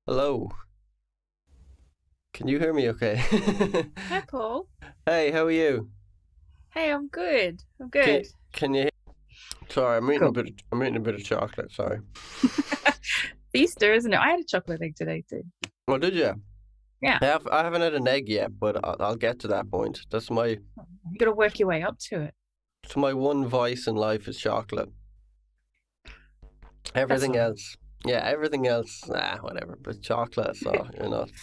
Hello. Can you hear me okay? Hi, Paul. Hey, how are you? Hey, I'm good. I'm Can good. can you Sorry, Cool. I'm eating a bit of chocolate, sorry. Easter, isn't it? I had a chocolate egg today too. Oh, did you? Yeah. I haven't had an egg yet, but I'll get to that point. You got to work your way up to it. It's my one vice in life is chocolate. That's Everything all right. else, yeah, everything else, whatever. But chocolate, so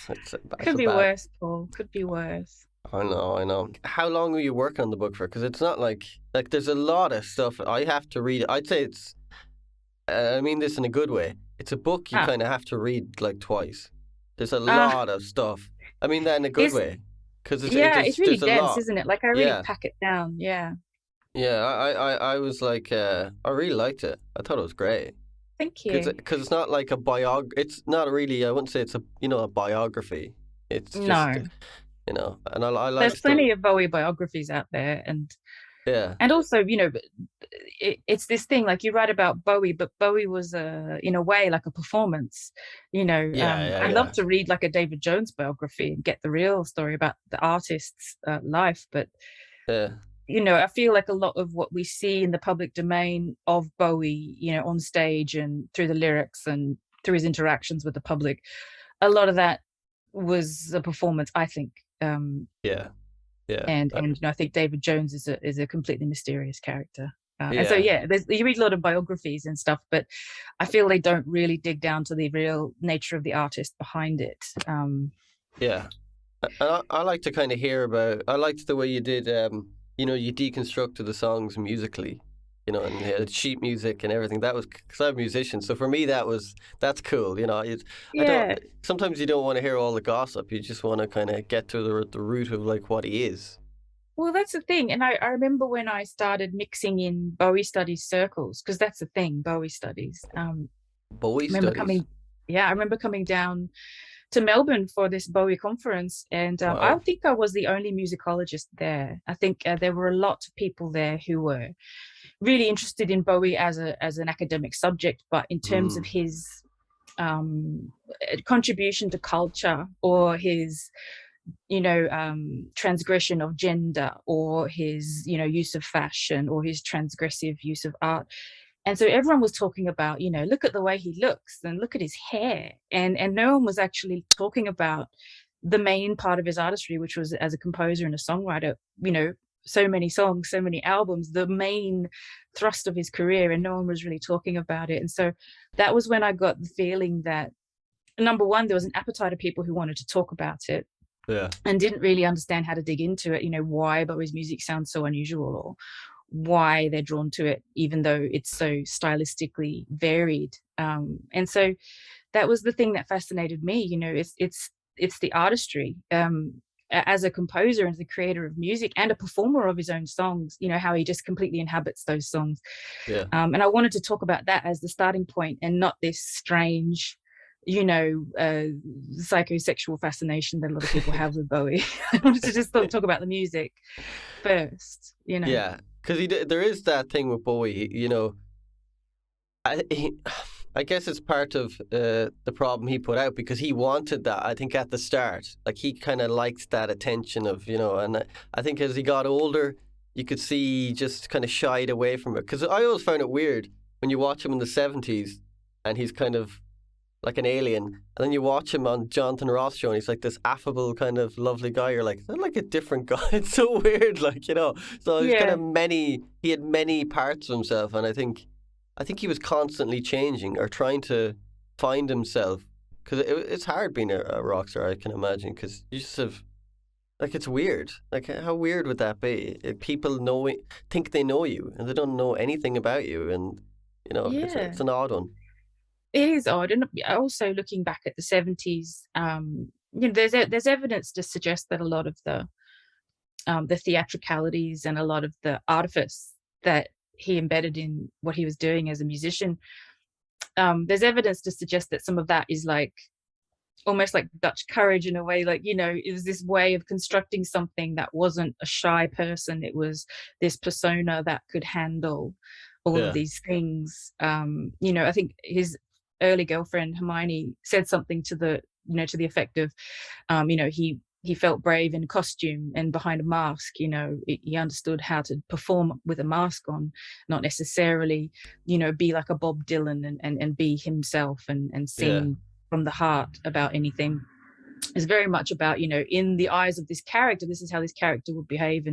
it's Could a be bad. worse, Paul. Could be worse. I know. How long were you working on the book for? Because it's not like there's a lot of stuff I have to read. I'd say it's I mean this in a good way. It's a book you Ah, kind of have to read like twice. There's a uh, lot of stuff. I mean that in a good it's way, because yeah, it's really there's a dense, lot. isn't it? Like I really Yeah, pack it down. Yeah. yeah. I was like, I really liked it. I thought it was great Thank you. because it's not like a It's not really. I wouldn't say it's a biography. It's just No, and I there's liked the plenty of Bowie biographies out there, yeah and also, it's this thing like you write about Bowie, but Bowie was in a way like a performance. I love yeah to read like a David Jones biography and get the real story about the artist's life, but yeah I feel like a lot of what we see in the public domain of Bowie, on stage and through the lyrics and through his interactions with the public, a lot of that was a performance, I think. Um, yeah yeah and I think David Jones is a completely mysterious character. And so yeah. yeah, you read a lot of biographies and stuff, but I feel they don't really dig down to the real nature of the artist behind it. Yeah. I like to kind of hear about. I liked the way you did. You deconstructed the songs musically. And sheet music and everything. That was because I'm a musician, so for me that's cool. I don't. Yeah, Sometimes you don't want to hear all the gossip. You just want to kind of get to the root of like what he is. well, that's the thing. And I remember when I started mixing in Bowie studies circles, because that's the thing, Bowie studies. Bowie I remember studies. coming, yeah, I remember coming down to Melbourne for this Bowie conference, and I Wow. think I was the only musicologist there. I think there were a lot of people there who were really interested in Bowie as an academic subject, but in terms of Mm. his contribution to culture or his transgression of gender or his use of fashion or his transgressive use of art. And so everyone was talking about, look at the way he looks and look at his hair, and no one was actually talking about the main part of his artistry, which was as a composer and a songwriter. So many songs, so many albums, the main thrust of his career, and no one was really talking about it. And so that was when I got the feeling that, number one, there was an appetite of people who wanted to talk about it Yeah. and didn't really understand how to dig into it, why Bowie's music sounds so unusual, or why they're drawn to it, even though it's so stylistically varied. And so that was the thing that fascinated me. It's the artistry. As a composer and as a creator of music and a performer of his own songs, how he just completely inhabits those songs. Yeah. And I wanted to talk about that as the starting point and not this strange, psychosexual fascination that a lot of people have with Bowie. I wanted to just talk about the music first. Yeah. Because there is that thing with Bowie. I he, I guess it's part of the problem he put out because he wanted that. I think at the start, like he kind of liked that attention of and I think as he got older, you could see he just kind of shied away from it. Because I always found it weird when you watch him in the '70s, and he's kind of like an alien, and then you watch him on Jonathan Ross show, and he's like this affable kind of lovely guy. You're like, they're like a different guy. It's so weird, like. So he's kind Yeah, of many. He had many parts of himself, and I think he was constantly changing or trying to find himself because it's hard being a rock star. I can imagine because you just have like it's weird. Like how weird would that be? People think they know you and they don't know anything about you, and yeah. it's an odd one. It is odd. And also looking back at the 70s, there's evidence to suggest that a lot of the theatricalities and a lot of the artifice that he embedded in what he was doing as a musician, there's evidence to suggest that some of that is like almost like Dutch courage in a way. Like, it was this way of constructing something that wasn't a shy person. It was this persona that could handle all of Yeah, these things. I think his early girlfriend Hermione said something to the, to the effect of, he felt brave in costume and behind a mask. He understood how to perform with a mask on, not necessarily, be like a Bob Dylan and be himself and Yeah. sing from the heart about anything. Is very much about, in the eyes of this character, this is how this character would behave.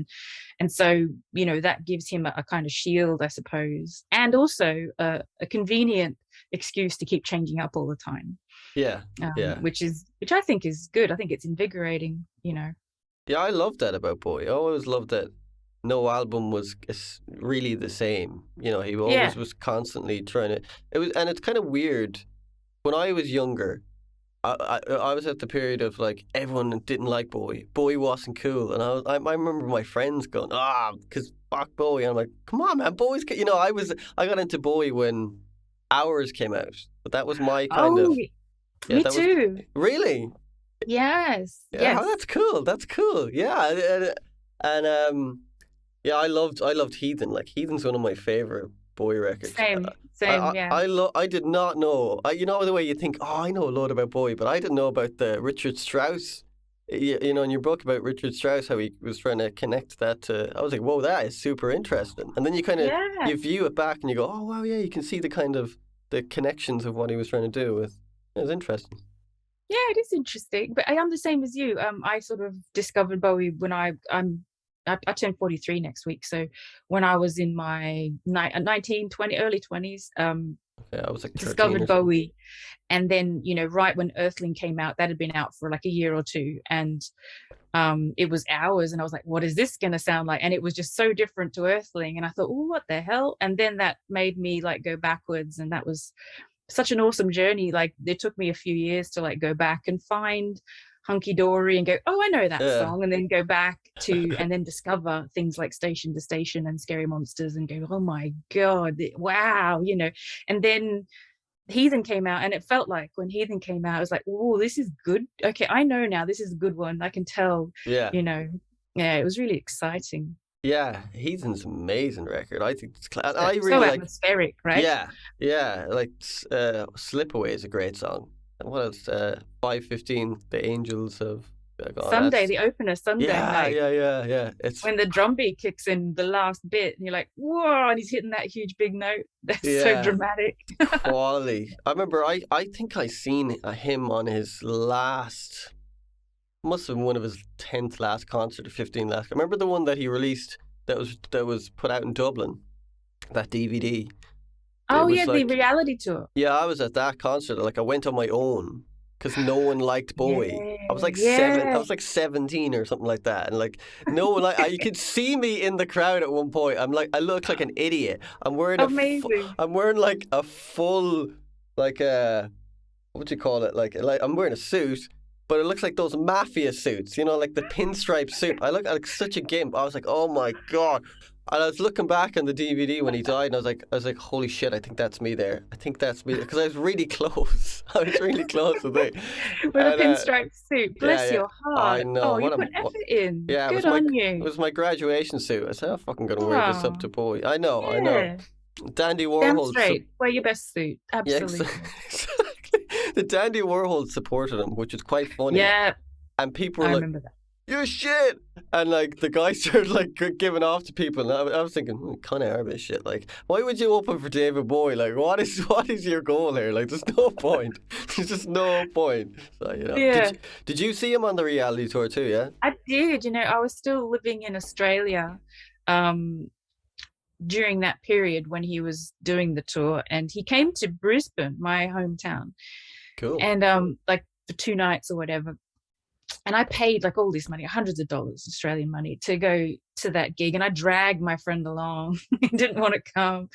And so, that gives him a kind of shield, I suppose, and also a convenient excuse to keep changing up all the time. Yeah. Yeah. Which I think is good. I think it's invigorating. Yeah, I love that about Bowie. I always loved that no album was really the same. He Yeah. always was constantly trying to. And it's kind of weird. When I was younger, I was at the period of like everyone didn't like Bowie. Bowie wasn't cool, and I remember my friends going, because fuck Bowie. And I'm like, come on, man, Bowie's. I got into Bowie when Hours came out, but that was my kind Oh, of. Yeah, me that was too. really. Yes. Yeah, Yes. oh, that's cool. That's cool. Yeah, and yeah, I loved Heathen. Like Heathen's one of my favorite Bowie records. Same. I Same. I Yeah. I did not know. The way you think, oh, I know a lot about Bowie, but I didn't know about the Richard Strauss. In your book about Richard Strauss, how he was trying to connect that to. I was like, whoa, that is super interesting. And then you kind of Yeah. you view it back and you go, oh wow, yeah, you can see the connections of what he was trying to do with. It was interesting. Yeah, it is interesting. But I am the same as you. I sort of discovered Bowie when I turn 43 next week. So when I was in my 19, 20, early 20s, Yeah, I was like 13 discovered or something. Bowie. And then, right when Earthling came out, that had been out for like a year or two. And it was Hours. And I was like, what is this going to sound like? And it was just so different to Earthling. And I thought, oh, what the hell? And then that made me like go backwards. And that was such an awesome journey. Like it took me a few years to like go back and find Hunky Dory and go, oh, I know that Yeah. song, and then go back to and then discover things like Station to Station and Scary Monsters and go, oh my god, wow, and then Heathen came out, and it felt like when Heathen came out, I was like, oh, this is good. Okay, I know now this is a good one. I can tell, Yeah. Yeah, it was really exciting. Yeah, Heathen's an amazing record. I think it's So, I so really like. atmospheric, right? Yeah, yeah. Like "Slipaway" is a great song. And what else? 5:15, "The Angels of." Oh, Sunday, that's the opener, Sunday, yeah, like yeah. It's when the drum beat kicks in the last bit and you're like, whoa, and he's hitting that huge big note. That's so yeah, dramatic. quality. I remember. I think I seen him on his last. Must have been one of his 10th last concert or 15th last. I remember the one that he released that was put out in Dublin. That DVD. It Oh was yeah, the like, reality tour. yeah, I was at that concert. Like I went on my own because no one liked Bowie. Yeah, I was like I yeah. was like 17 or something like that, and like no one you could see me in the crowd at one point. I'm like, I look like an idiot. I'm wearing Amazing. I'm wearing like a full like what would you call it? Like I'm wearing a suit. But it looks like those mafia suits, like the pinstripe suit. I look like such a gimp. I was like, oh my god. And I was looking back on the DVD when he died, and I was like, holy shit! I think that's me there. I think that's me because I was really close. I was really close with it. With a And pinstripe suit. yeah, Bless yeah. your I heart. know. Oh, you put effort in. Yeah, Good on it you. was my graduation suit. I said, I'm fucking gonna wear this up Oh, to Bowie. I know. yeah. Dandy Damn Warhol. straight. Wear your best suit. Yeah, Absolutely. exactly. The Dandy Warhol supported him, which is quite funny. Yeah, And people I were like, remember that. "You're shit," and like the guy started like giving off to people, and I was thinking, kind of are a bit shit. Like, why would you open for David Bowie? Like, what is your goal here? Like, there's no point. There's just no point. So Yeah, did you see him on the reality tour too? Yeah. I did. I was still living in Australia um, during that period when he was doing the tour, and he came to Brisbane, my hometown, Cool. and like for 2 nights or whatever. And I paid like all this money, hundreds of dollars, Australian money, to go to that gig. And I dragged my friend along. He didn't want to come.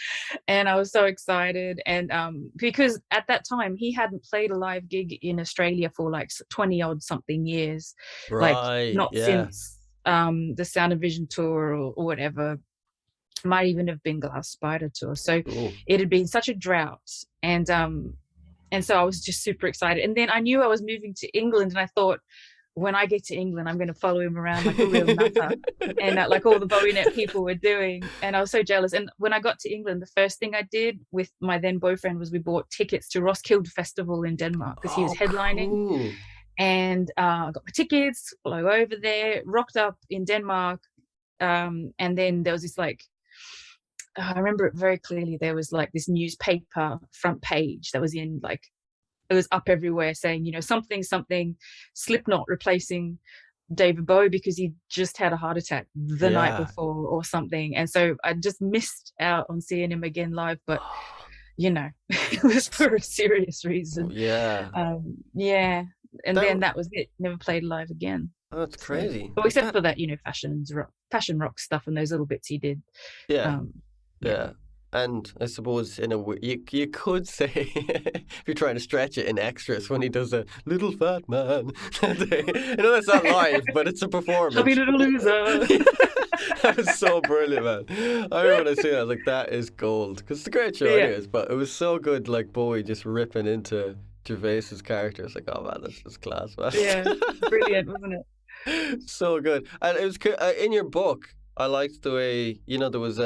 And I was so excited. And because at that time, he hadn't played a live gig in Australia for like 20 odd something years, like Right. not Yeah. since the Sound of Vision tour or whatever. Might even have been Glass Spider tour. So Cool. it had been such a drought. And so I was just super excited. And then I knew I was moving to England, and I thought, when I get to England, I'm going to follow him around like a real nutter. And like all the BowieNet people were doing. And I was so jealous. And when I got to England, the first thing I did with my then boyfriend was we bought tickets to Roskilde Festival in Denmark because he was Oh, headlining. cool. And I got my tickets, flew over there, rocked up in Denmark. And then there was this like, I remember it very clearly. There was like this newspaper front page that was in like, it was up everywhere saying, you know, something, Slipknot replacing David Bowie because he just had a heart attack the night before or something. And so I just missed out on seeing him again live. But, you know, it was for a serious reason. Yeah. Yeah. And then that was it. Never played live again. Oh, that's crazy. So, except for that, you know, fashion rock stuff and those little bits he did. Yeah. Yeah. And I suppose in a way, you could say, if you're trying to stretch it in extras, when he does a little fat man. I know that's not live, but it's a performance. Chubby little loser. That was so brilliant, man. I remember when I seen it, I was like, that is gold. Because it's a great show anyways, but it was so good, like Bowie just ripping into Gervais's character. It's like, oh man, that's just class, man. Yeah, brilliant, wasn't it? So good. And it was in your book, I liked the way, you know, there was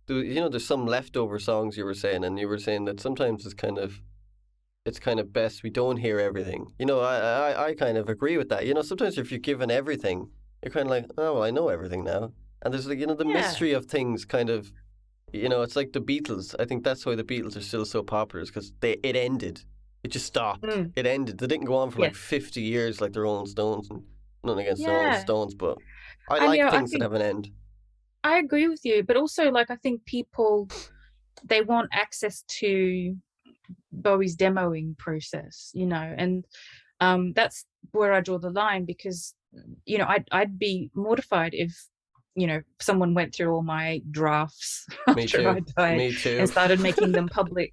there's some leftover songs you were saying, and you were saying that sometimes it's kind of best we don't hear everything. You know, I kind of agree with that. You know, sometimes if you're given everything, you're kind of like, oh, well, I know everything now. And there's like, you know, the mystery of things kind of, you know, it's like the Beatles. I think that's why the Beatles are still so popular, is because it ended. It just stopped. It ended. They didn't go on for like 50 years like the Rolling Stones, and nothing against the Rolling Stones, but I like things that have an end. I agree with you, but also like I think people, they want access to Bowie's demoing process, you know, and that's where I draw the line, because, you know, I'd be mortified if, you know, someone went through all my drafts after I died and started making them public.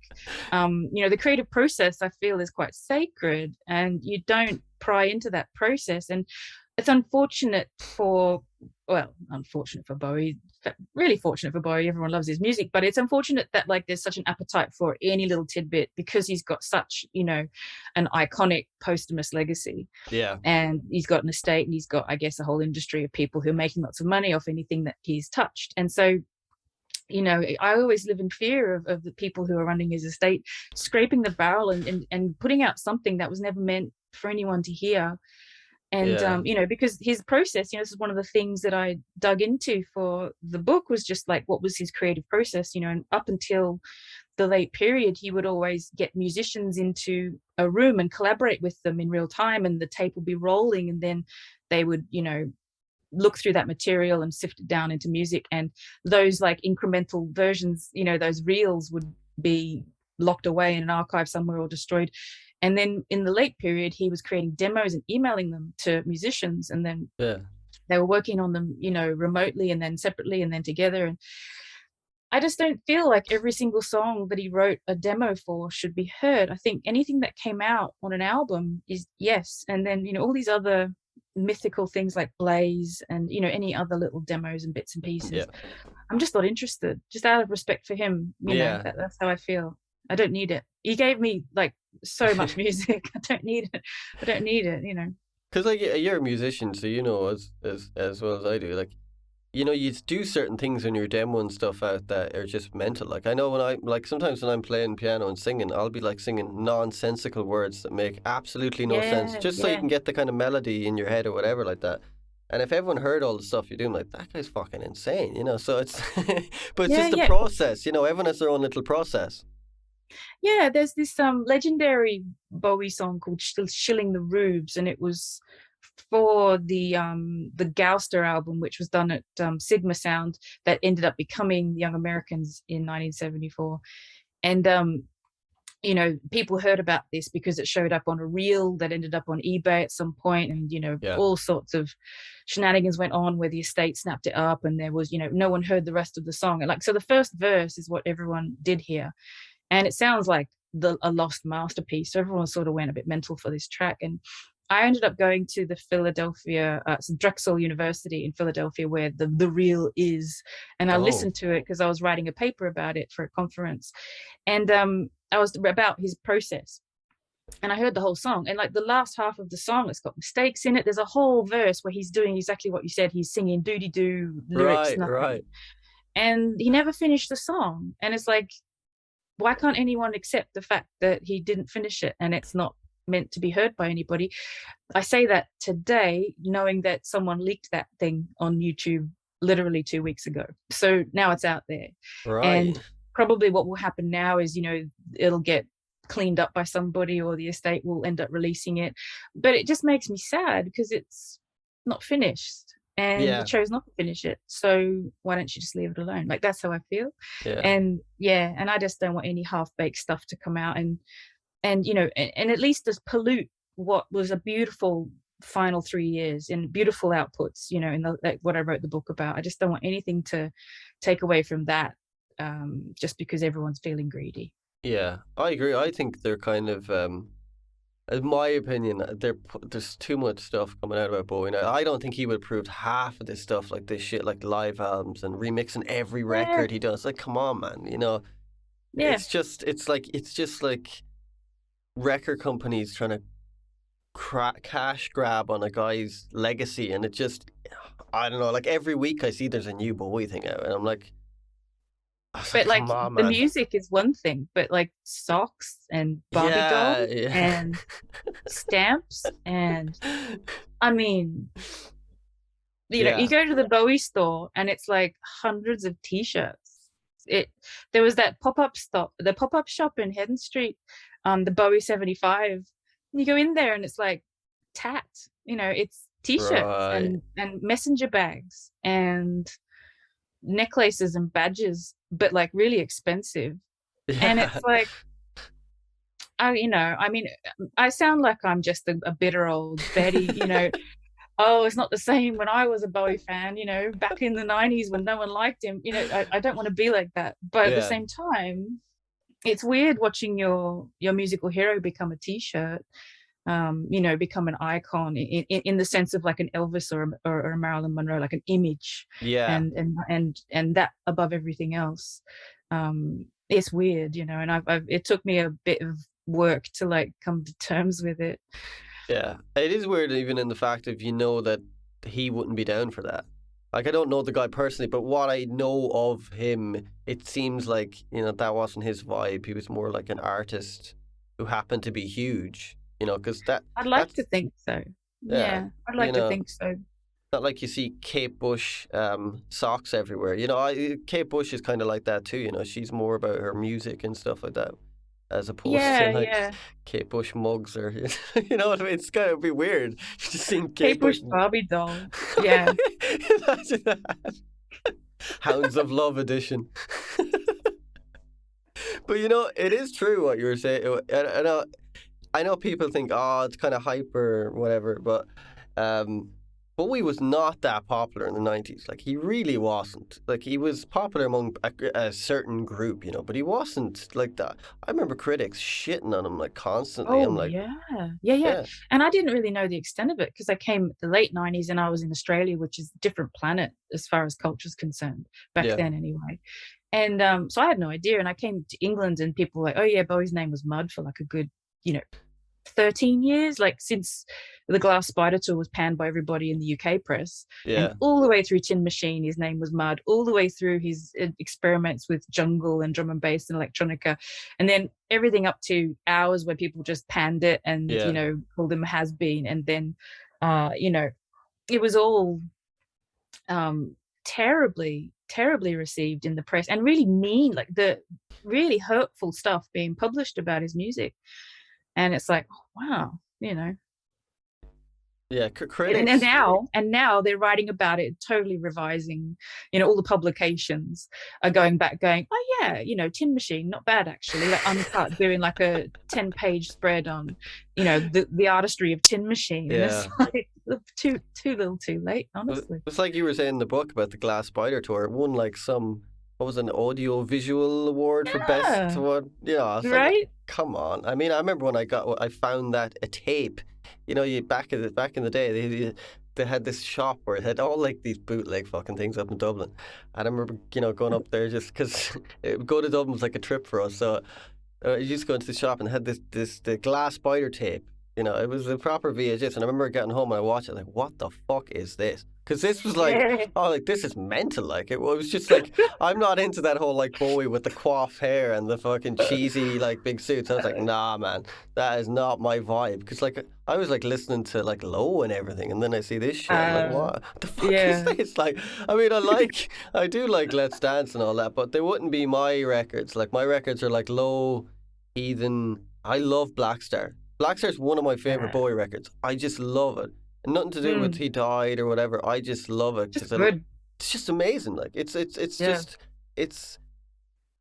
You know, the creative process I feel is quite sacred, and you don't pry into that process. And it's unfortunate for Bowie, really fortunate for Bowie, everyone loves his music, but it's unfortunate that like there's such an appetite for any little tidbit, because he's got such, you know, an iconic posthumous legacy. Yeah. And he's got an estate, and he's got, I guess, a whole industry of people who are making lots of money off anything that he's touched. And so, you know, I always live in fear of the people who are running his estate scraping the barrel and putting out something that was never meant for anyone to hear. And, you know, because his process, you know, this is one of the things that I dug into for the book, was just like, what was his creative process, you know, and up until the late period, he would always get musicians into a room and collaborate with them in real time, and the tape would be rolling, and then they would, you know, look through that material and sift it down into music. And those like incremental versions, you know, those reels would be locked away in an archive somewhere or destroyed. And then in the late period, he was creating demos and emailing them to musicians, and then they were working on them, you know, remotely, and then separately, and then together. And I just don't feel like every single song that he wrote a demo for should be heard. I think anything that came out on an album is yes. And then, you know, all these other mythical things like Blaze and, you know, any other little demos and bits and pieces, I'm just not interested, just out of respect for him. You know, that's how I feel. I don't need it. He gave me like so much music. I don't need it, you know. Because like you're a musician, so you know as well as I do. Like, you know, you do certain things when you're demoing stuff out that are just mental. Like, I know sometimes when I'm playing piano and singing, I'll be like singing nonsensical words that make absolutely no sense, just so you can get the kind of melody in your head or whatever like that. And if everyone heard all the stuff you're doing, like, that guy's fucking insane, you know. So it's, but it's just the process, you know. Everyone has their own little process. Yeah, there's this legendary Bowie song called "Shilling the Roofs," and it was for the Gouster album, which was done at Sigma Sound, that ended up becoming Young Americans in 1974. And you know, people heard about this because it showed up on a reel that ended up on eBay at some point, and you know, all sorts of shenanigans went on where the estate snapped it up, and there was, you know, no one heard the rest of the song. And like, so the first verse is what everyone did hear. And it sounds like a lost masterpiece. So everyone sort of went a bit mental for this track. And I ended up going to the Philadelphia, Drexel University in Philadelphia, where the reel is. And I listened to it because I was writing a paper about it for a conference. And I was about his process. and I heard the whole song, and like the last half of the song, it's got mistakes in it. There's a whole verse where he's doing exactly what you said. He's singing doody doo lyrics, Right, nothing, right. and he never finished the song. And it's like, why can't anyone accept the fact that he didn't finish it and it's not meant to be heard by anybody? I say that today, knowing that someone leaked that thing on YouTube literally 2 weeks ago. So now it's out there. And Right. probably what will happen now is, it'll get cleaned up by somebody, or the estate will end up releasing it. But it just makes me sad because it's not finished and you Yeah, chose not to finish it. So why don't you just leave it alone? Like, that's how I feel. yeah. And yeah, and I just don't want any half-baked stuff to come out and and at least just pollute what was a beautiful final 3 years and beautiful outputs, in the, like, what I wrote the book about. I just don't want anything to take away from that, just because everyone's feeling greedy. Yeah, I agree. I think they're kind of, in my opinion, there's too much stuff coming out about Bowie now. I don't think he would have proved half of this stuff, like this shit, like live albums and remixing every Yeah, record he does. Like, come on, man. yeah. It's just like record companies trying to cash grab on a guy's legacy, and it just, I don't know. Like every week I see there's a new Bowie thing out, and I was like, But like come on, the man. music is one thing, but like socks and Barbie Yeah, dolls yeah. and stamps, and I mean, you Yeah, go to the Bowie store and it's like hundreds of t-shirts. It There was that pop-up shop in Hedden Street, the Bowie 75. You go in there and it's like tat, it's t-shirts right. and messenger bags and necklaces and badges, but like really expensive. And Yeah. it's like, I mean, I sound like I'm just a bitter old Betty, oh, it's not the same when I was a Bowie fan, back in the 90s when no one liked him. I don't want to be like that. But at the Yeah. same time, it's weird watching your musical hero become a t-shirt, become an icon in the sense of like an Elvis or a Marilyn Monroe, like an image, Yeah. and that above everything else. It's weird, and it took me a bit of work to like come to terms with it. Yeah. It is weird, even in the fact of that he wouldn't be down for that. Like, I don't know the guy personally, but what I know of him, it seems like, that wasn't his vibe. He was more like an artist who happened to be huge, because I'd like to that's, think so. yeah, Yeah, I'd you like to know, think so. not like you see Kate Bush socks everywhere. Kate Bush is kind of like that too. She's more about her music and stuff like that, as opposed to Yeah, like yeah. Kate Bush mugs or you know what I mean. It's kind of be weird just seeing Kate Kate Bush. Bush Barbie doll. Yeah. Imagine that. Hounds of Love edition. But it is true what you were saying. I know people think, oh, it's kind of hyper or whatever, but Bowie was not that popular in the 90s. Like, he really wasn't. Like, he was popular among a certain group, but he wasn't like that. I remember critics shitting on him, like, constantly. I'm Oh, like, yeah. Yeah, yeah. yeah, And I didn't really know the extent of it because I came the late 90s and I was in Australia, which is a different planet as far as culture is concerned, back yeah, then anyway. And so I had no idea. And I came to England and people were like, oh, yeah, Bowie's name was Mud for like a good, you know, 13 years, like since the Glass Spider tour was panned by everybody in the UK press, and yeah, all the way through Tin Machine, his name was Mud, all the way through his experiments with jungle and drum and bass and electronica, and then everything up to Hours where people just panned it and, yeah, called him has been. And then, you know, it was all terribly, terribly received in the press and really mean, like the really hurtful stuff being published about his music. And it's like, oh, wow, yeah. and Critics, now they're writing about it, totally revising, all the publications are going back going, oh yeah, Tin Machine, not bad actually, like Uncut doing like a 10-page spread on, the artistry of Tin Machine. And it's yeah. like too little too late, honestly. It's like you were saying in the book about the Glass Spider tour. It won like what was it, an audio visual award for best Yeah, one. I was like, right. come on. I mean, I remember when I found that a tape. You back in the day, they had this shop where it had all like these bootleg fucking things up in Dublin, and I remember going up there just because go to Dublin was like a trip for us. So I used to go into the shop and had the glass spider tape. You know, it was a proper VHS, and I remember getting home and I watched it like, what the fuck is this? Because this was like, Yeah. oh, like this is mental. Like it was just like, I'm not into that whole like Bowie with the coif hair and the fucking cheesy like big suits. I was like, nah, man, that is not my vibe. Because like I was like listening to like Low and everything, and then I see this shit. I'm like, what the fuck is Yeah. this? Like, I mean, I do like Let's Dance and all that, but they wouldn't be my records. Like my records are like Low, Heathen. I love Black Star. Black Star's one of my favorite Uh, Bowie records. I just love it. And nothing to do with mm, he died or whatever. I just love it just because good. it's just amazing. Like it's Yeah. just it's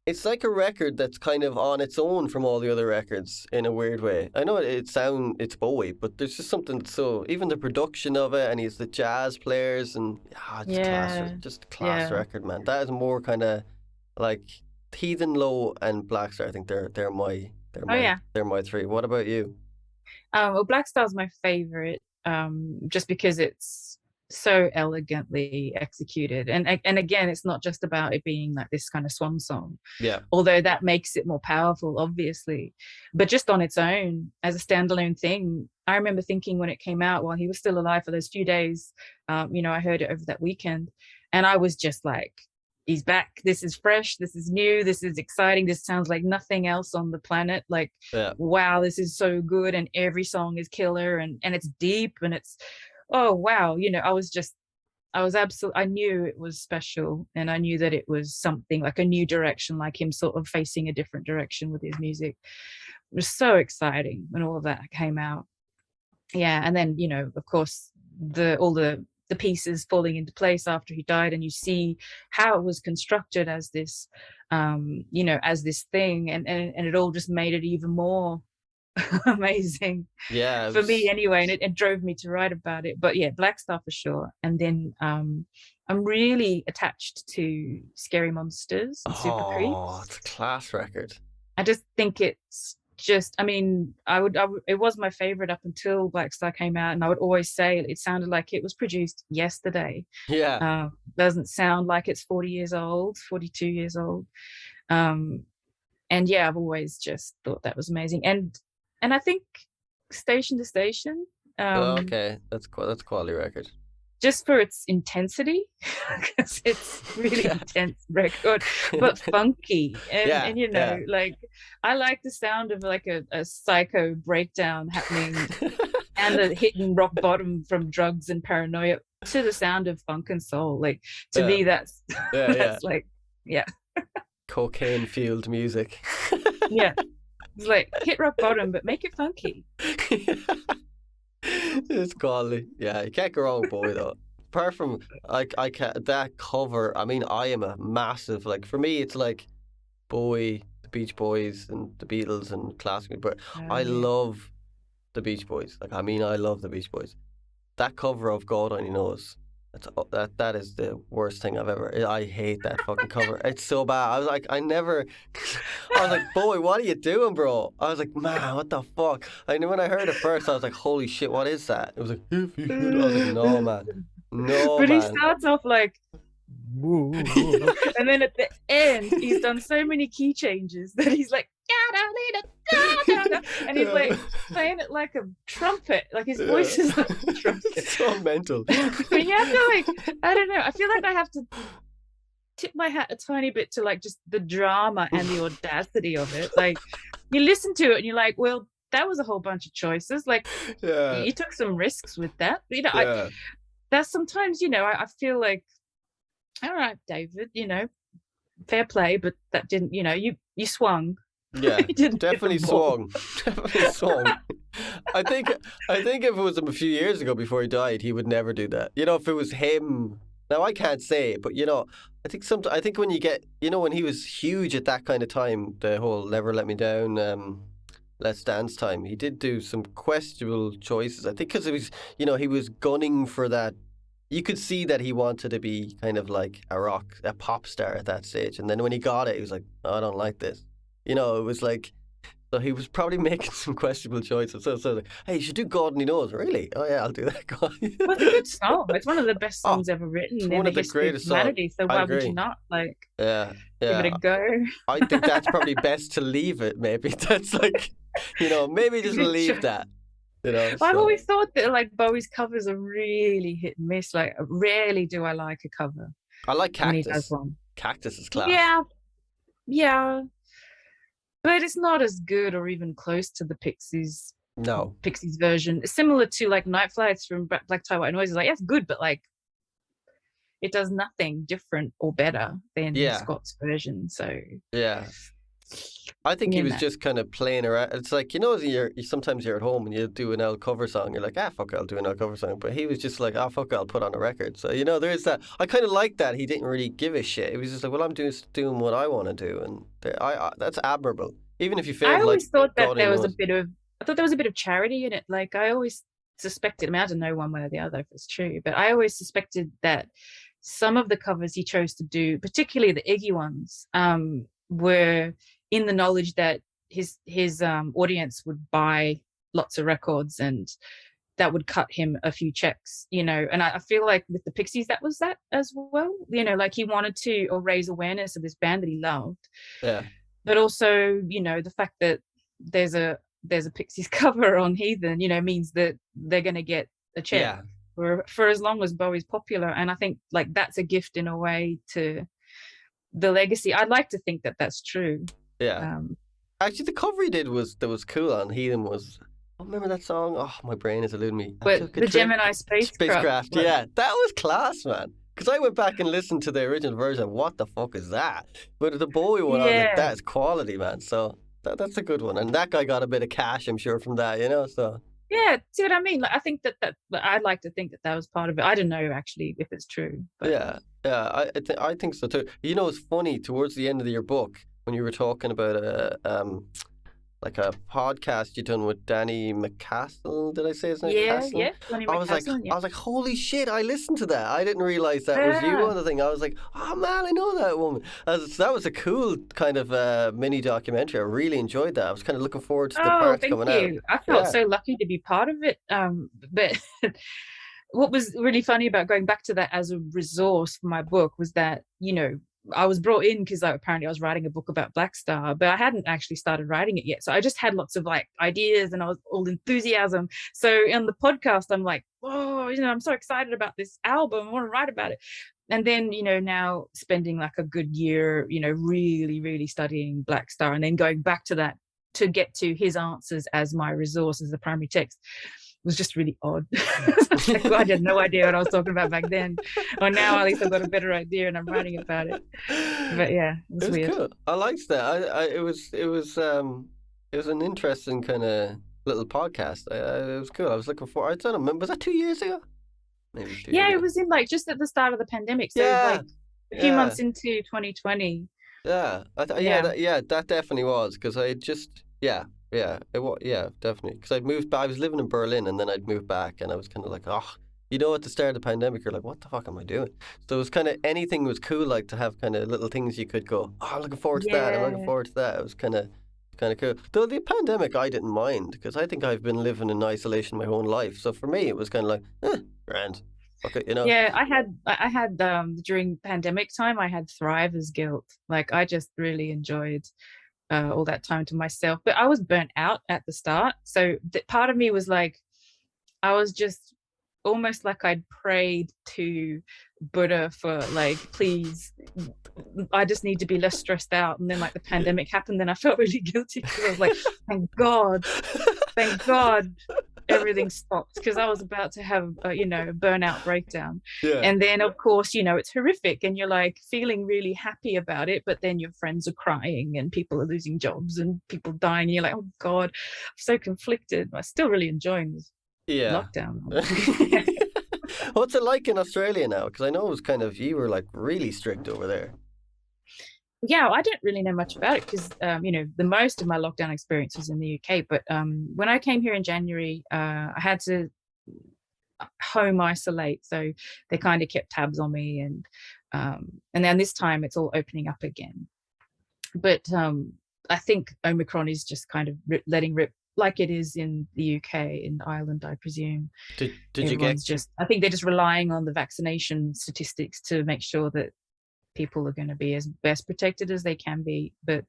it's like a record that's kind of on its own from all the other records in a weird way. I know it's Bowie, but there's just something so even the production of it, and he's the jazz players and Yeah. just a class Yeah. record, man. That is more kind of like Heathen, Low, and Black Star. I think Oh yeah. they're my three. What about you? Well, Black Star's my favorite, just because it's so elegantly executed, and again, it's not just about it being like this kind of swan song, Yeah, although that makes it more powerful, obviously. But just on its own, as a standalone thing, I remember thinking when it came out while he was still alive for those few days, I heard it over that weekend, and I was just like, he's back. This is fresh. This is new. This is exciting. This sounds like nothing else on the planet. Like, yeah. wow, this is so good. And every song is killer, and it's deep, and it's, oh, wow. I was absolutely, I knew it was special, and I knew that it was something like a new direction, like him sort of facing a different direction with his music. It was so exciting when all of that came out. Yeah. And then, of course, all the pieces falling into place after he died, and you see how it was constructed as this, as this thing, and it all just made it even more amazing Yeah, it for me was, anyway, and it drove me to write about it. But yeah, Black Star for sure. And then I'm really attached to Scary Monsters and Super oh, Creeps. it's a class record. I just think it's just, I mean, it was my favorite up until Black Star came out, and I would always say it sounded like it was produced yesterday. Yeah, Doesn't sound like it's 40 years old, 42 years old. Um, and yeah, I've always just thought that was amazing. And I think Station to Station, um, okay, that's a quality record. just for its intensity, because it's really Yeah, intense record, but funky. And yeah, and yeah. like, I like the sound of like a psycho breakdown happening, and the hitting rock bottom from drugs and paranoia to the sound of funk and soul. Like, to Yeah, me, that's yeah, yeah. that's like, yeah, Cocaine fueled music. yeah. It's like, hit rock bottom, but make it funky. It's quality. Yeah, you can't go wrong with Bowie though. Apart from I can't that cover. I mean, I am a massive like for me. It's like Bowie, the Beach Boys, and the Beatles and classic. But I Yeah. love the Beach Boys. Like I mean, I love the Beach Boys. That cover of God Only Knows. That is the worst thing I've ever. I hate that fucking cover. It's so bad. I was like, I never. I was like, boy, what are you doing, bro? I was like, man, what the fuck? I knew when I heard it first, I was like, holy shit, what is that? It was like, if you should. I was like, no, man, no, But he man. starts off like, and then at the end, he's done so many key changes that he's like, and he's like playing it like a trumpet, like his voice is like a trumpet. So mental. But you have to, like, I don't know, I feel like I have to tip my hat a tiny bit to like just the drama and the audacity of it. Like, you listen to it and you're like, well, that was a whole bunch of choices. Like, Yeah, you took some risks with that. yeah, That's sometimes, I feel like, all right, David, fair play, but that didn't, you swung. yeah. You didn't hit the Definitely ball. swung. Definitely swung. I think I think if it was him a few years ago before he died, he would never do that. You know, if it was him. Now I can't say, but I think when you get, when he was huge at that kind of time, the whole "Never Let Me Down," "Let's Dance" time, he did do some questionable choices. I think because it was, he was gunning for that. You could see that he wanted to be kind of like a pop star at that stage, and then when he got it, he was like, oh, I don't like this. It was like So he was probably making some questionable choices. So like, hey, you should do God Only Knows. Really? Oh yeah, I'll do that. Well, it's a good song. It's one of the best Oh, songs ever it's written in one the of the history of greatest songs. humanity. So I why would you agree. not like Yeah, give it a yeah. go? I think that's probably best to leave it. Maybe that's like, maybe just leave that. I've So always thought that like Bowie's covers are really hit and miss. Like rarely do I like a cover I like when he does Cactus. one. Cactus is class. Yeah, yeah, but it's not as good or even close to the No. Pixies version. Similar to like Night Flights from Black Tie White Noise. Is like, yeah, it's good, but like it does nothing different or better than Yeah. Scott's version. So Yeah. I think he you was know, just kind of playing around. It's like, sometimes you're at home and you do an old cover song. You're like, fuck it, I'll do an old cover song. But he was just like, fuck it, I'll put on a record. So, there is that. I kind of like that. He didn't really give a shit. He was just like, well, I'm doing what I want to do. And that's admirable. Even if you I failed, like, always thought that God only there was knows. I thought there was a bit of charity in it. Like I always suspected, I mean, I don't know one way or the other if it's true, but I always suspected that some of the covers he chose to do, particularly the Iggy ones, were in the knowledge that his audience would buy lots of records and that would cut him a few checks, and I feel like with the Pixies that was that as well, like he wanted to raise awareness of this band that he loved, Yeah. but also the fact that there's a Pixies cover on Heathen means that they're going to get a check Yeah. for as long as Bowie's popular, and I think like that's a gift in a way to the legacy. I'd like to think that that's true. Yeah. Actually, the cover he did was cool on Heathen was. I remember that song. Oh, my brain is eluding me. But the Gemini spacecraft, Yeah, that was class, man. Because I went back and listened to the original version. What the fuck is that? But the Bowie one, I was like, yeah, that's quality, man. So that's a good one. And that guy got a bit of cash, I'm sure, from that. So yeah. See what I mean? Like, I think that I'd like to think that that was part of it. I don't know actually if it's true, but yeah, I think so too. It's funny towards the end of your book when you were talking about like a podcast you done with Danny McCastle. Did I say his name? yeah, Johnny McCaslin, I was like, holy shit! I listened to that. I didn't realize that was you on the thing. I was like, oh man, I know that woman. That was a cool kind of mini documentary. I really enjoyed that. I was kind of looking forward to the parts thank coming you. out. I felt so lucky to be part of it. But what was really funny about going back to that as a resource for my book was that I was brought in because apparently I was writing a book about Black Star, but I hadn't actually started writing it yet. So I just had lots of like ideas and I was all enthusiasm. So in the podcast, I'm like, oh, I'm so excited about this album. I want to write about it. And then, now spending like a good year, really, really studying Black Star and then going back to that to get to his answers as my resource as the primary text was just really odd. Like, well, I had no idea what I was talking about back then. Or now at least I've got a better idea and I'm writing about it. But yeah, it was weird. Cool. I liked that. It was an interesting kind of little podcast. It was cool. I was looking for. I don't know. Was that 2 years ago? Maybe 2 years Yeah, ago. it was in like just at the start of the pandemic. So like a few months into 2020. Yeah, that definitely was because I just definitely because I'd moved back. I was living in Berlin and then I'd moved back and I was kind of like, at the start of the pandemic you're like, what the fuck am I doing? So it was kind of anything was cool, like to have kind of little things you could go, I'm looking forward to that. I'm looking forward to that. It was kind of cool. Though the pandemic I didn't mind because I think I've been living in isolation my whole life. So for me it was kind of like, grand. Okay, Yeah, I had during pandemic time I had thriver's guilt. Like I just really enjoyed all that time to myself, but I was burnt out at the start. So part of me was like, I was just almost like I'd prayed to Buddha for like, please, I just need to be less stressed out. And then like the pandemic happened, then I felt really guilty because I was like, thank God everything stopped because I was about to have a burnout breakdown. And then of course it's horrific and you're like feeling really happy about it, but then your friends are crying and people are losing jobs and people dying and you're like, oh God, I'm so conflicted. I'm still really enjoying this lockdown. What's it like in Australia now? Because I know it was kind of, you were like really strict over there. Yeah, I don't really know much about it because, the most of my lockdown experience was in the UK. But when I came here in January, I had to home isolate. So they kind of kept tabs on me. And then this time it's all opening up again. But I think Omicron is just kind of letting rip like it is in the UK, in Ireland, I presume. Did you get Everyone's just, I think they're just relying on the vaccination statistics to make sure that people are going to be as best protected as they can be. But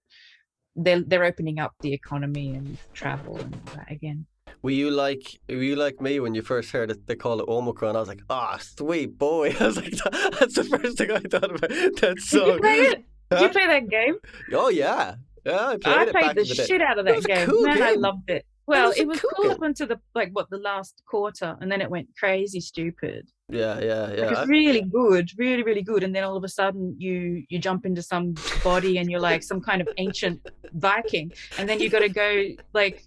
they're opening up the economy and travel and all that again. were you like me when you first heard it? They call it Omicron. I was like, ah, sweet boy. I was like, that's the first thing I thought about that Did you song. play it? Did you Huh? play that game? Oh yeah, yeah. I I played it played back the in the day. shit out of It that was a game. cool Man, I game. loved it. It Well, was a it was cool cool game. up until the last quarter, and then it went crazy stupid. Yeah, yeah, Like it's yeah. really good, really, really good. And then all of a sudden you jump into some body and you're like some kind of ancient Viking, and then you got to go like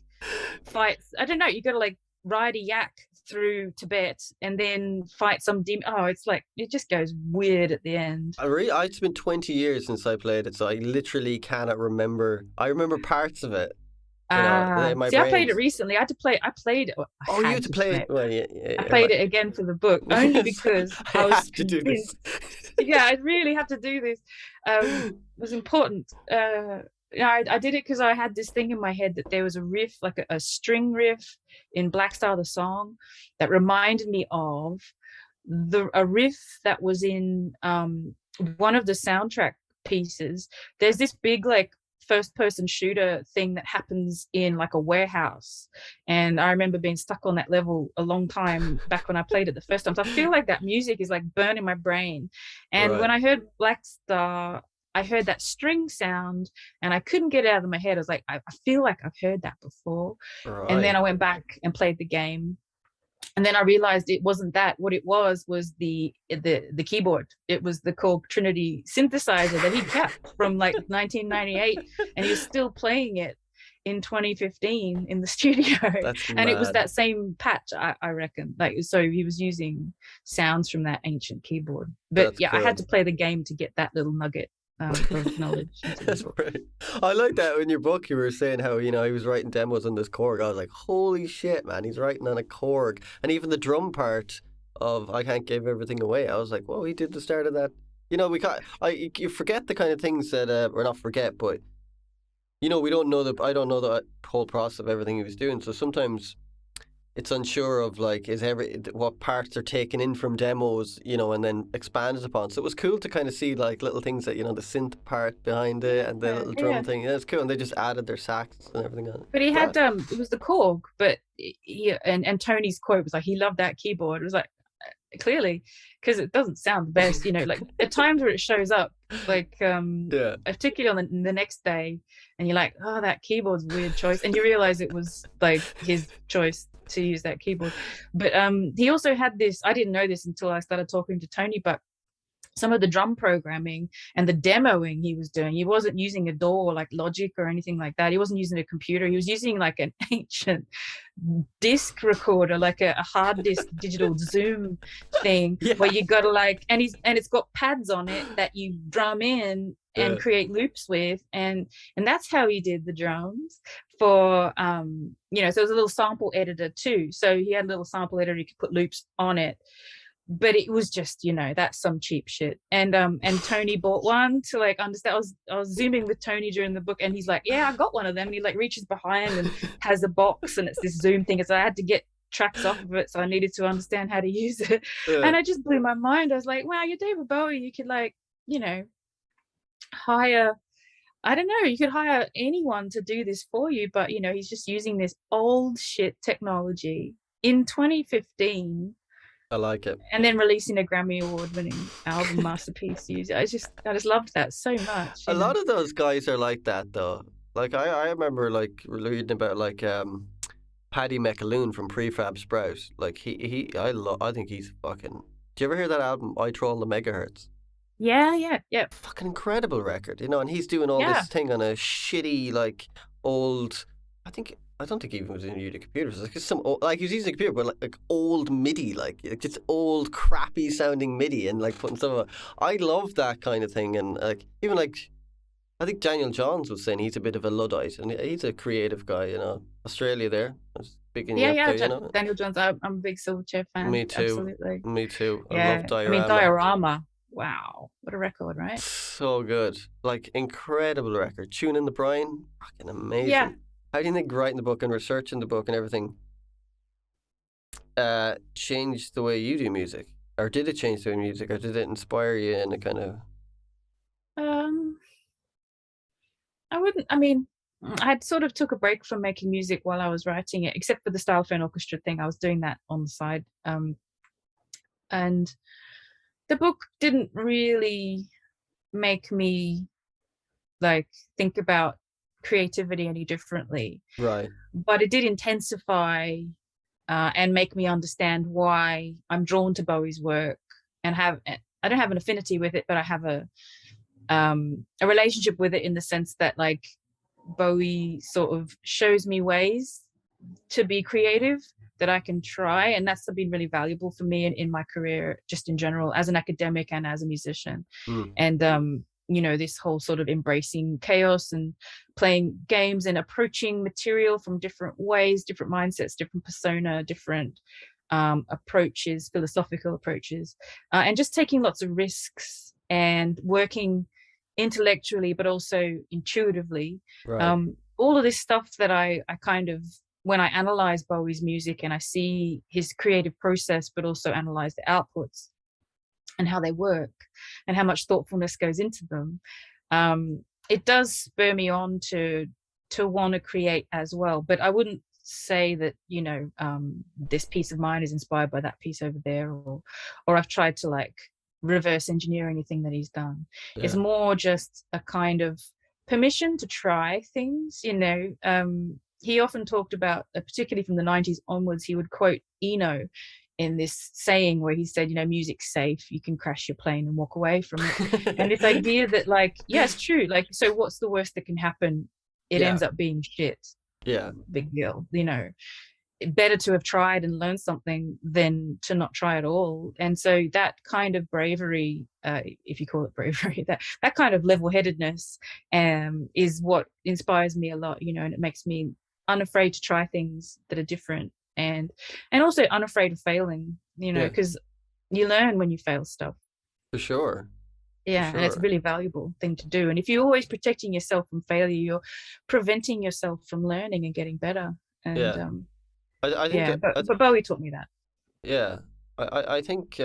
fight. I don't know. You got to like ride a yak through Tibet and then fight some demon. Oh, it's like it just goes weird at the end. It's been 20 years since I played it, so I literally cannot remember. I remember parts of it, in my See, I played brain. it recently. I had to play. I played it. I Oh, you had had to to play play it. it. Well, yeah, yeah, I yeah, played it again for the book only Yes, because I I was have to do this. convinced. Yeah, I really had to do this. It was important. I did it because I had this thing in my head that there was a riff, like a string riff in Black Star the Song, that reminded me of a riff that was in one of the soundtrack pieces. There's this big like first person shooter thing that happens in like a warehouse, and I remember being stuck on that level a long time back when I played it the first time. So I feel like that music is like burned in my brain, and Right, when I heard Black Star, I heard that string sound and I couldn't get it out of my head. I was like, I feel like I've heard that before. And then right. I went back and played the game, and then I realized it wasn't that. What it was the keyboard. It was the Korg Trinity synthesizer that he kept from like 1998, and he was still playing it in 2015 in the studio. That's And it was mad. that same patch, I reckon. Like, so he was using sounds from that ancient keyboard. But That's yeah, I had cool. to play the game to get that little nugget of knowledge into the That's book. brilliant. I like that in your book. You were saying how he was writing demos on this Korg. I was like, holy shit, man! He's writing on a Korg, and even the drum part of "I Can't Give Everything Away." I was like, whoa, he did the start of that. We got. You forget the kind of things that, or not forget, but we don't know I don't know the whole process of everything he was doing. So sometimes it's unsure of like what parts are taken in from demos, and then expanded upon. So it was cool to kind of see like little things that the synth part behind it and the Yeah, little yeah. drum thing. Yeah, it's cool, and they just added their sax and everything on it. But he had Right. it was the Korg, but yeah, and Tony's quote was like he loved that keyboard. It was like clearly because it doesn't sound the best, like at times where it shows up, like Yeah. particularly on the next day, and you're like, oh, that keyboard's a weird choice, and you realize it was like his choice to use that keyboard. But he also had this. I didn't know this until I started talking to Tony, but some of the drum programming and the demoing he was doing, he wasn't using a DAW like Logic or anything like that. He wasn't using a computer. He was using like an ancient disc recorder, like a hard disk digital Zoom thing, Yeah. where you got to like, and it's got pads on it that you drum in and Yeah. create loops with, and that's how he did the drums for so it was a little sample editor too. So he had a little sample editor, you could put loops on it, but it was just that's some cheap shit. And Tony bought one to like understand. I was zooming with Tony during the book, and he's like, yeah, I got one of them, and he like reaches behind and has a box, and it's this Zoom thing, so I had to get tracks off of it, so I needed to understand how to use it. Yeah. And I just blew my mind. I was like, wow, you're David Bowie, you could like hire, I don't know, you could hire anyone to do this for you, but he's just using this old shit technology in 2015 I like it. and then releasing a Grammy Award winning album masterpiece. I just loved that so much. A lot of those guys are like that though. Like I remember like reading about like Paddy McAloon from Prefab Sprout. Like I think he's fucking. Do you ever hear that album I Troll the Megahertz? Yeah. Fucking incredible record, and he's doing all Yeah. this thing on a shitty like old. I don't think he even was using computers. Like just some like he was using a computer, but like old MIDI, like just old crappy sounding MIDI, and like putting stuff. I love that kind of thing, and like even like I think Daniel Johns was saying he's a bit of a luddite, and he's a creative guy. Australia there. I was picking you up there. Daniel Jones. I'm a big Silverchair fan. Me too. Absolutely. Me too. I love Yeah. I mean, Diorama. Diorama. Wow, what a record, right? So good. Like, incredible record. Tune in the Brine, fucking Yeah. amazing. How do you think writing the book and researching the book and everything changed the way you do music? Or did it change the way music? Or did it inspire you in a kind of. Um, I wouldn't, I mean, I had sort of took a break from making music while I was writing it, except for the Stylofone Orchestra thing. I was doing that on the side. And the book didn't really make me like think about creativity any differently, Right. but it did intensify and make me understand why I'm drawn to Bowie's work and have. I don't have an affinity with it, but I have a relationship with it in the sense that like Bowie sort of shows me ways to be creative that I can try, and that's been really valuable for me in my career, just in general, as an academic and as a musician. Mm. And this whole sort of embracing chaos and playing games and approaching material from different ways, different mindsets, different persona, different approaches, philosophical approaches, and just taking lots of risks and working intellectually but also intuitively. Right. All of this stuff that I kind of, when I analyze Bowie's music and I see his creative process but also analyze the outputs and how they work and how much thoughtfulness goes into them, it does spur me on to want to create as well. But I wouldn't say that this piece of mine is inspired by that piece over there, or I've tried to like reverse engineer anything that he's done. It's Yeah. more just a kind of permission to try things. He often talked about, particularly from the 90s onwards, he would quote Eno in this saying where he said, music's safe, you can crash your plane and walk away from it. And this idea that like, yeah, it's true, like, so what's the worst that can happen? It Yeah. ends up being shit. Yeah. Big deal. Better to have tried and learned something than to not try at all. And so that kind of bravery, if you call it bravery, that kind of level-headedness is what inspires me a lot, and it makes me unafraid to try things that are different, and also unafraid of failing, Yeah. because you learn when you fail stuff. For sure. Yeah, and it's a really valuable thing to do. And if you're always protecting yourself from failure, you're preventing yourself from learning and getting better. And Yeah. I think yeah, but Bowie taught me that. yeah. I think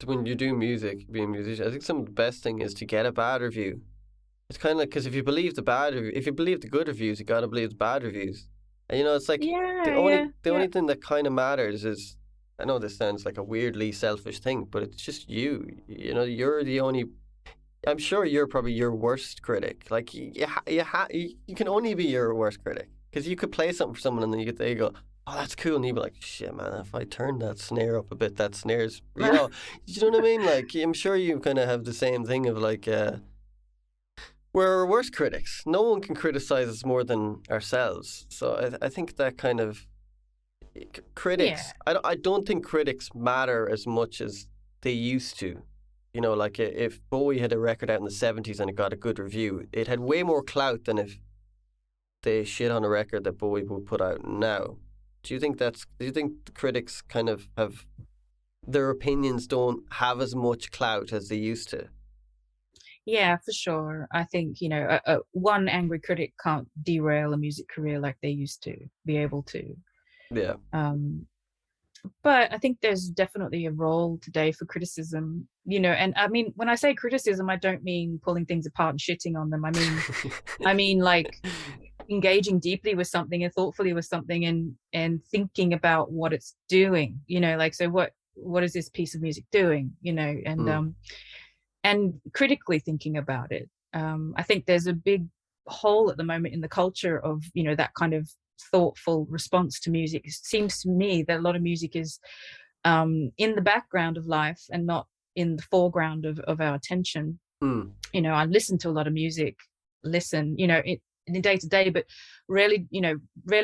when you do music, being a musician, I think some of the best thing is to get a bad review. It's kind of like, because if you believe if you believe the good reviews, you gotta believe the bad reviews. And it's like Yeah, yeah, the yeah. only thing that kind of matters is, I know this sounds like a weirdly selfish thing, but it's just you. You're the only. I'm sure you're probably your worst critic. Like you can only be your worst critic, because you could play something for someone and then they go, "Oh, that's cool," and you'd be like, "Shit, man, if I turn that snare up a bit, that snare's." You know what I mean? Like, I'm sure you kind of have the same thing of like, we're our worst critics. No one can criticize us more than ourselves. So I think that kind of Yeah, critics. I don't think critics matter as much as they used to. Like if Bowie had a record out in the 70s and it got a good review, it had way more clout than if they shit on a record that Bowie would put out now. Do you think the critics kind of have, their opinions don't have as much clout as they used to? yeah, for sure. I think, one angry critic can't derail a music career like they used to be able to. Yeah. But I think there's definitely a role today for criticism, and I mean, when I say criticism, I don't mean pulling things apart and shitting on them. I mean like engaging deeply with something and thoughtfully with something, and thinking about what it's doing, like, so what is this piece of music doing, Mm. and critically thinking about it. I think there's a big hole at the moment in the culture of, that kind of thoughtful response to music. It seems to me that a lot of music is in the background of life and not in the foreground of our attention. Mm. I listen to a lot of music, in day to day, but rarely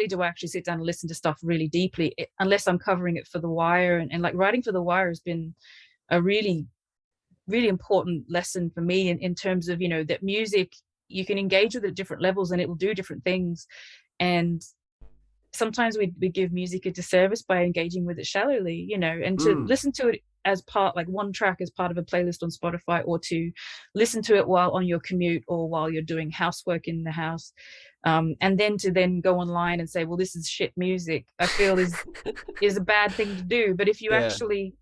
do I actually sit down and listen to stuff really deeply, unless I'm covering it for The Wire. And like writing for The Wire has been a really, really important lesson for me in terms of, that music, you can engage with it at different levels and it will do different things. And sometimes we give music a disservice by engaging with it shallowly, and to Mm. listen to it as part, like one track as part of a playlist on Spotify, or to listen to it while on your commute or while you're doing housework in the house. And then to then go online and say, well, this is shit music, I feel is a bad thing to do. But if you Yeah. actually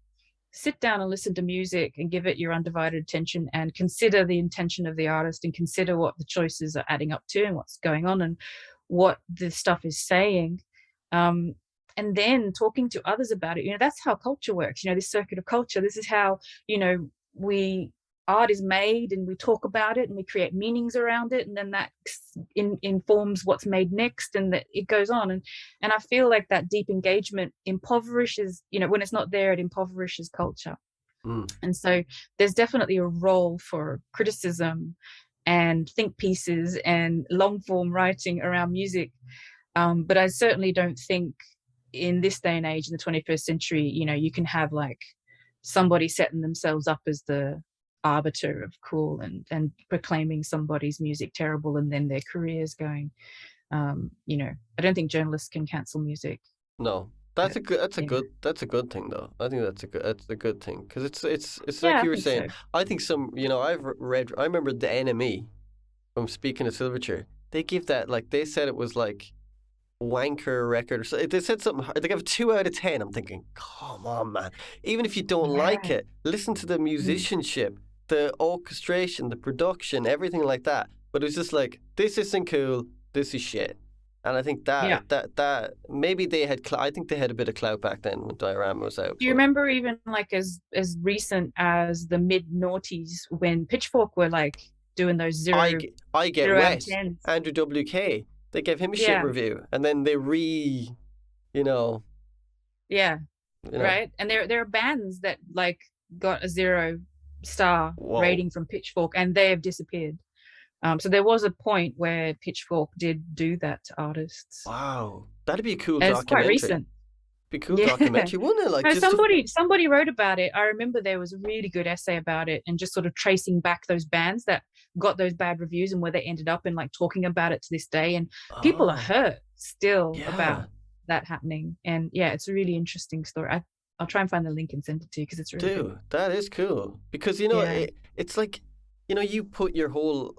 sit down and listen to music and give it your undivided attention and consider the intention of the artist and consider what the choices are adding up to and what's going on and what the stuff is saying, and then talking to others about it, that's how culture works, this circuit of culture. This is how, we art is made, and we talk about it and we create meanings around it, and then that informs what's made next, and that it goes on. And I feel like that deep engagement impoverishes, when it's not there, it impoverishes culture. And so there's definitely a role for criticism and think pieces and long form writing around music, but I certainly don't think in this day and age, in the 21st century, you can have like somebody setting themselves up as the arbiter of cool and proclaiming somebody's music terrible and then their careers going. I don't think journalists can cancel music. No, that's a good. That's a good thing, though. I think that's a good thing, because it's like Yeah, I you were think saying. so. I think some. I've read. I remember the NME from Speaking of Silverchair. They give that, like, they said it was like wanker record, or so. They said something. They gave it 2 out of 10. I'm thinking, come on, man. Even if you don't like Yeah. it, listen to the musicianship, the orchestration, the production, everything like that. But it was just like, this isn't cool. This is shit. And I think Yeah. that maybe they had. I think they had a bit of clout back then when Diorama was out. Do you But remember even like as recent as the mid noughties when Pitchfork were like doing those I get 0 out of wet. 10s? Andrew WK. They gave him a shit Yeah. review, and then they you know, Yeah. you know, Right. And there are bands that like got a 0-star whoa, rating from Pitchfork and they have disappeared. So there was a point where Pitchfork did do that to artists. wow, that'd be a cool And it's quite documentary. recent. Be a cool Yeah. documentary, wouldn't it? Like, No, just to, somebody wrote about it. I remember there was a really good essay about it and just sort of tracing back those bands that got those bad reviews and where they ended up, and like talking about it to this day. And people are oh, hurt still yeah, about that happening. And yeah, it's a really interesting story. I'll try and find the link and send it to you because it's really good. dude, that is cool, because Yeah. it's like, you put your whole.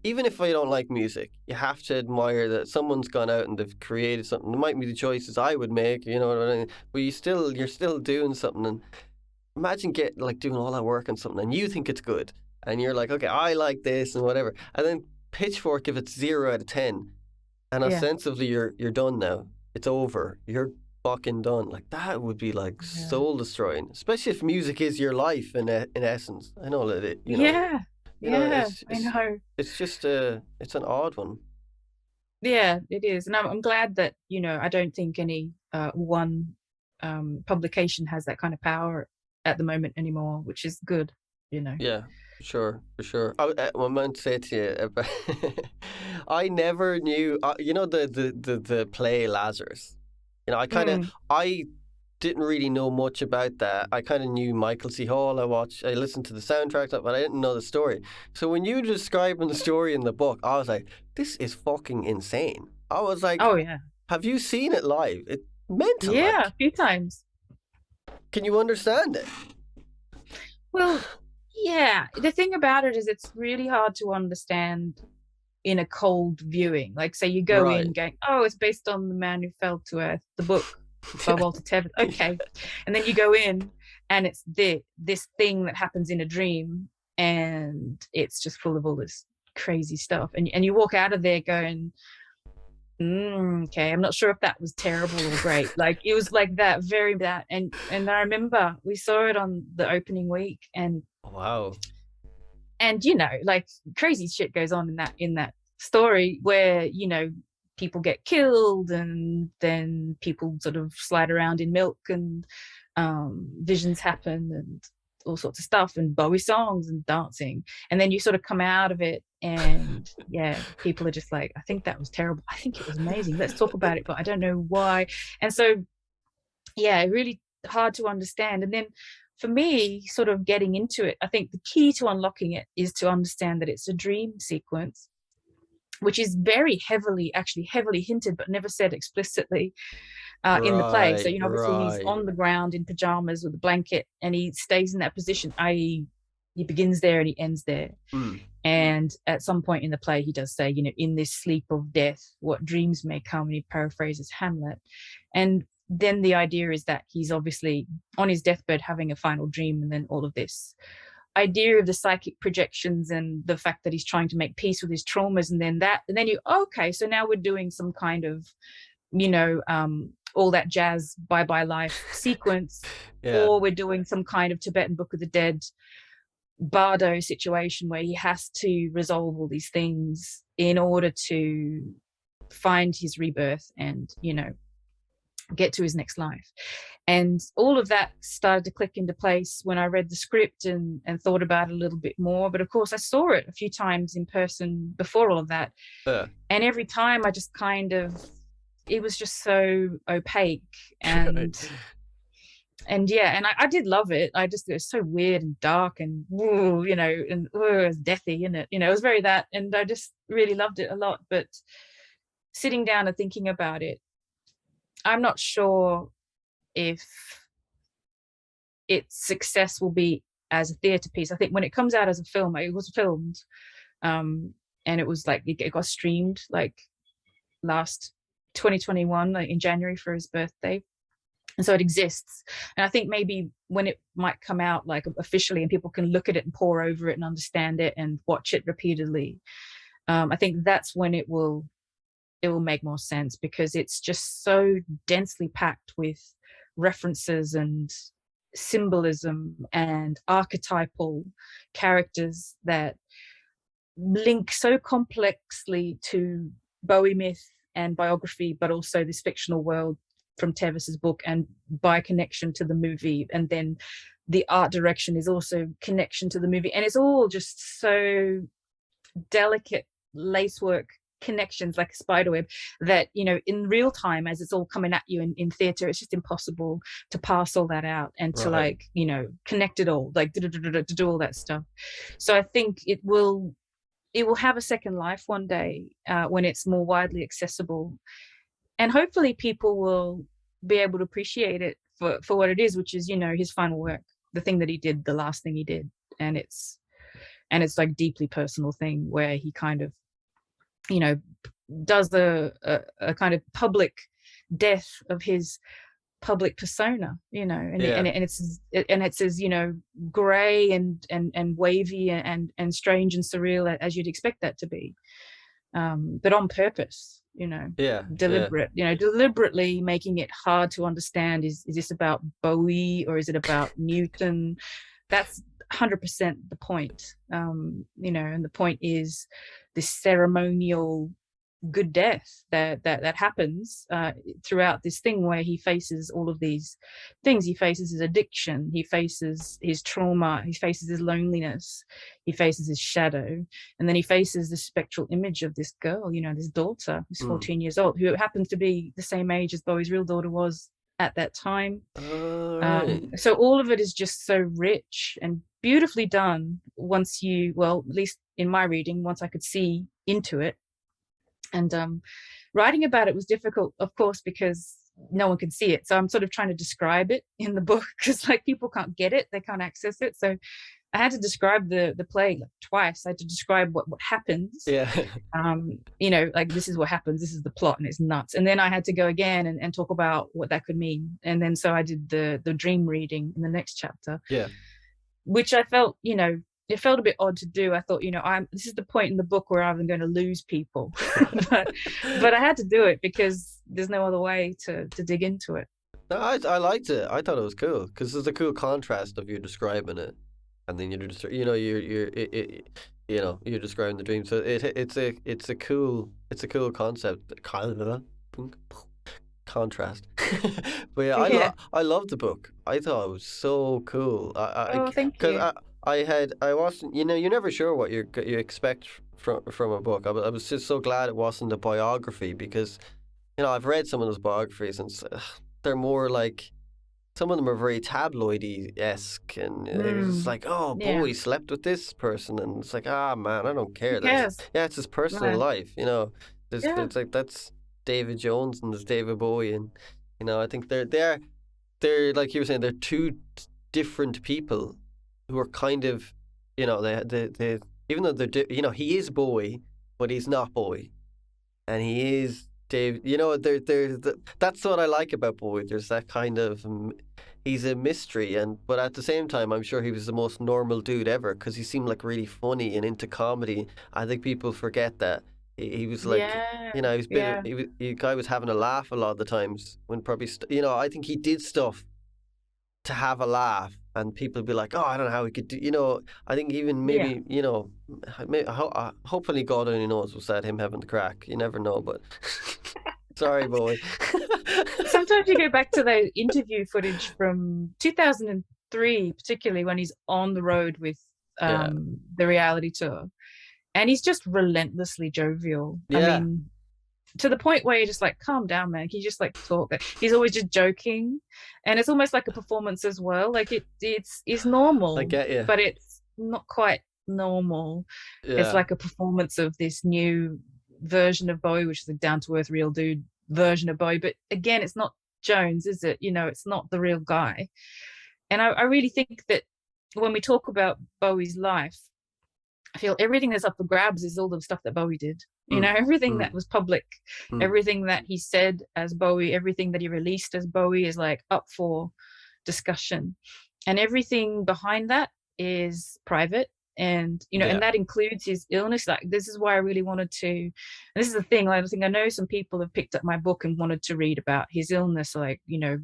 Even if I don't like music, you have to admire that someone's gone out and they've created something. It might be the choices I would make, you know what I mean? But you're still doing something. And imagine doing all that work on something, and you think it's good, and you're like, okay, I like this and whatever, and then Pitchfork, if it's 0 out of 10, and Yeah. ostensibly you're done now, it's over, you're fucking done. Like, that would be like Yeah. soul destroying, especially if music is your life in essence. I know that it, Yeah. Yeah. I it's know. it's just it's an odd one. Yeah, it is. And I'm glad that, I don't think any one publication has that kind of power at the moment anymore, which is good. Yeah, for sure. I meant to say to you about I never knew. The play Lazarus. Mm. I didn't really know much about that. I kind of knew Michael C. Hall. I listened to the soundtrack, but I didn't know the story. So when you were describing the story in the book, I was like, this is fucking insane. I was like, Oh yeah. have you seen it live? It's mental. Yeah, Like, a few times. can you understand it? Well, yeah. The thing about it is it's really hard to understand in a cold viewing. Like, say you go Right. in going, oh, it's based on The Man Who Fell to Earth, the book by Walter Tevis. Okay. And then you go in and it's this thing that happens in a dream, and it's just full of all this crazy stuff. And you walk out of there going, okay, I'm not sure if that was terrible or great. Like, it was like that, very that. And I remember we saw it on the opening week, and Wow. like crazy shit goes on in that story where people get killed, and then people sort of slide around in milk, and visions happen, and all sorts of stuff, and Bowie songs and dancing. And then you sort of come out of it, and yeah, people are just like, I think that was terrible, I think it was amazing, let's talk about it, but I don't know why. And so yeah, really hard to understand. And then for me, sort of getting into it, I think the key to unlocking it is to understand that it's a dream sequence, which is very heavily hinted but never said explicitly. in the play. So Right, obviously he's right. on the ground in pajamas with a blanket, and he stays in that position, i.e., he begins there and he ends there. Mm. And at some point in the play, he does say, in this sleep of death, what dreams may come, and he paraphrases Hamlet. And then the idea is that he's obviously on his deathbed having a final dream, and then all of this idea of the psychic projections and the fact that he's trying to make peace with his traumas, and then you, okay, so now we're doing some kind of, all that jazz bye bye life sequence, Yeah. or we're doing some kind of Tibetan Book of the Dead Bardo situation where he has to resolve all these things in order to find his rebirth and get to his next life. And all of that started to click into place when I read the script and thought about it a little bit more. But of course I saw it a few times in person before all of that, Yeah. and every time I just it was just so opaque. And yeah, and I did love it. It was so weird and dark and woo, and it was deathy in it. It was very that, and I just really loved it a lot. But sitting down and thinking about it, I'm not sure if its success will be as a theatre piece. I think when it comes out as a film, it was filmed, and it was like it got streamed like last 2021, like in January for his birthday. And so it exists. And I think maybe when it might come out like officially and people can look at it and pore over it and understand it and watch it repeatedly, I think that's when it will make more sense, because it's just so densely packed with references and symbolism and archetypal characters that link so complexly to Bowie myth and biography, but also this fictional world from Tevis's book, and by connection to the movie. And then the art direction is also connection to the movie, and it's all just so delicate lacework connections, like a spider web, that in real time, as it's all coming at you in theater, it's just impossible to parse all that out and to Right. connect it all, like to do all that stuff. So I think it will have a second life one day, when it's more widely accessible, and hopefully people will be able to appreciate it for what it is, which is his final work, the thing that he did, the last thing he did. And it's like deeply personal thing where he kind of does a kind of public death of his public persona, and Yeah. it's as gray and wavy and strange and surreal as you'd expect that to be, but on purpose, Yeah. Yeah. deliberate, deliberately making it hard to understand. Is this about Bowie or is it about Newton? That's 100% the point. And the point is this ceremonial good death that happens throughout this thing, where he faces all of these things. He faces his addiction, he faces his trauma, he faces his loneliness, he faces his shadow, and then he faces the spectral image of this girl, this daughter who's 14 years old, who happens to be the same age as Bowie's real daughter was at that time. All right. So all of it is just so rich and beautifully done once at least in my reading, once I could see into it. And writing about it was difficult, of course, because no one can see it. So I'm sort of trying to describe it in the book, because like people can't get it, they can't access it. So I had to describe the play like twice. I had to describe what happens. Yeah. Like this is what happens, this is the plot, and it's nuts. And then I had to go again and talk about what that could mean. And then so I did the dream reading in the next chapter. Yeah. Which I felt, it felt a bit odd to do. I thought, this is the point in the book where I'm going to lose people, but I had to do it because there's no other way to dig into it. No, I liked it. I thought it was cool because there's a cool contrast of you describing it, and then you're just you're describing the dream. So it's a cool concept. Contrast. But yeah, Yeah. I love the book. I thought it was so cool. Oh, thank Because you. I wasn't, you're never sure what you expect from a book. I was just so glad it wasn't a biography, because I've read some of those biographies, and they're more like, some of them are very tabloidy-esque, and it's like, oh, Yeah. Bowie slept with this person, and it's like, man, I don't care. Yes. It's his personal Right. life, Yeah. It's like, that's David Jones and there's David Bowie, and You know, I think they're like you were saying, they're two different people who are kind of, you know, they even though you know, he is Bowie, but he's not Bowie, and he is Dave. You know, that's what I like about Bowie. There's that kind of he's a mystery, and but at the same time, I'm sure he was the most normal dude ever because he seemed like really funny and into comedy. I think people forget that he was like, Yeah, you know, he was bit yeah, he guy was having a laugh a lot of the times when probably you know, I think he did stuff to have a laugh, and people be like, "Oh, I don't know how he could do." You know, I think even yeah. maybe, you know, hopefully God only knows was that him having the crack. You never know, but sorry, boy. Sometimes you go back to the interview footage from 2003, particularly when he's on the road with Yeah, the reality tour, and he's just relentlessly jovial. I yeah. mean, to the point where you're just like, calm down, man. Can you just like talk? He's always just joking, and it's almost like a performance as well. Like it's I normal, get you. but it's not quite normal. It's Yeah, like a performance of this new version of Bowie, which is a down to earth, real dude version of Bowie. But again, it's not Jones, is it? You know, it's not the real guy. And I really think that when we talk about Bowie's life, I feel everything that's up for grabs is all the stuff that Bowie did. You know, mm, everything mm, that was public, mm. everything that he said as Bowie, everything that he released as Bowie is like up for discussion. And everything behind that is private. And, you know, and Yeah, that includes his illness. Like, this is why I really wanted to, and this is the thing, like, I think I know some people have picked up my book and wanted to read about his illness, like, you know,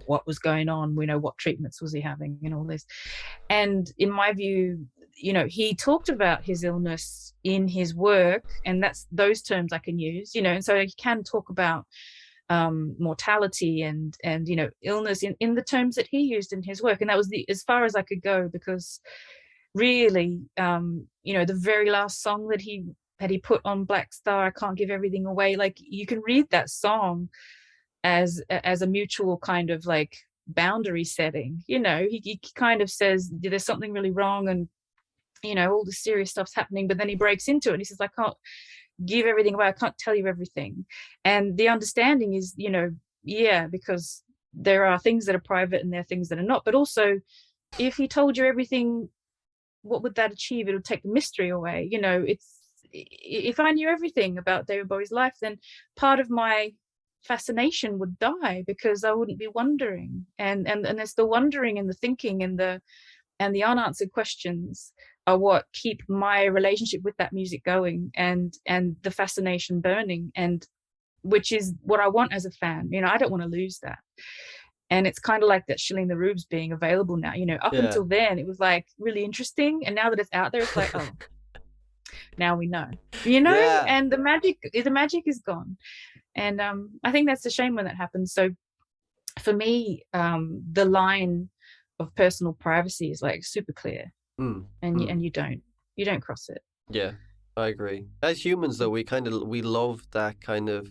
what was going on, you know, what treatments was he having and all this. And in my view, you know, he talked about his illness in his work, and that's those terms I can use, you know, and so he can talk about mortality and you know, illness in the terms that he used in his work, and that was the as far as I could go, because really, you know, the very last song that he put on Black Star, I Can't Give Everything Away, like you can read that song as a mutual kind of like boundary setting. You know, he kind of says there's something really wrong, and you know, all the serious stuff's happening, but then he breaks into it and he says, I can't give everything away, I can't tell you everything. And the understanding is, you know, yeah, because there are things that are private and there are things that are not, but also if he told you everything, what would that achieve? It would take the mystery away. You know, it's if I knew everything about David Bowie's life, then part of my fascination would die because I wouldn't be wondering. And there's the wondering and the thinking and the unanswered questions are what keep my relationship with that music going, and the fascination burning, and which is what I want as a fan. You know, I don't want to lose that. And it's kind of like that Shilling the Rubes being available now. You know, up yeah. until then it was like really interesting, and now that it's out there, it's like, oh, now we know. You know, Yeah, and the magic is gone. And I think that's a shame when that happens. So for me, the line of personal privacy is like super clear, mm, and mm. you don't cross it. Yeah, I agree. As humans, though, we love that kind of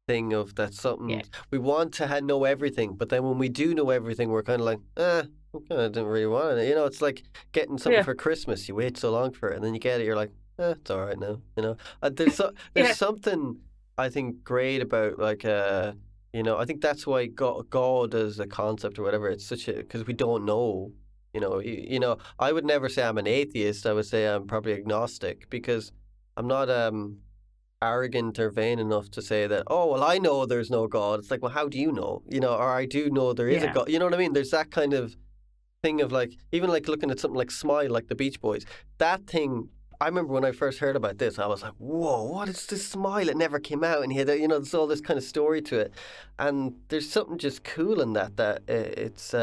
thing of that Yeah, something we want to know everything, but then when we do know everything, we're kind of like, I didn't really want it. You know, it's like getting something yeah, for Christmas. You wait so long for it, and then you get it. You're like, it's all right now. You know, there's yeah, something I think great about like you know, I think that's why God as a concept or whatever. It's such a because we don't know. You know, I would never say I'm an atheist. I would say I'm probably agnostic because I'm not arrogant or vain enough to say that, oh, well, I know there's no God. It's like, well, how do you know? You know, or I do know there is a yeah, God. You know what I mean? There's that kind of thing of like, even like looking at something like Smile, like the Beach Boys, that thing. I remember when I first heard about this, I was like, whoa, what is this Smile? It never came out. And he had, you know, there's all this kind of story to it. And there's something just cool in that it's,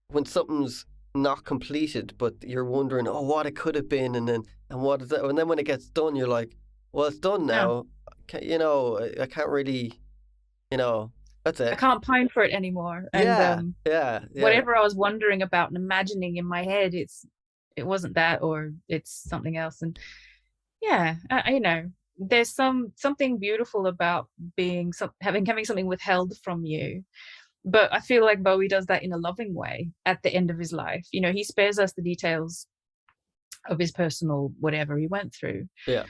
when something's not completed, but you're wondering, oh, what it could have been, and what is that? And then when it gets done, you're like, well, it's done no, now. You know, I can't really, you know, that's I it. can't pine for it anymore. And Yeah, yeah, yeah, whatever I was wondering about and imagining in my head, it wasn't that, or it's something else. And yeah, you know, there's something beautiful about having something withheld from you. But I feel like Bowie does that in a loving way at the end of his life. You know, he spares us the details of his personal whatever he went through. Yeah.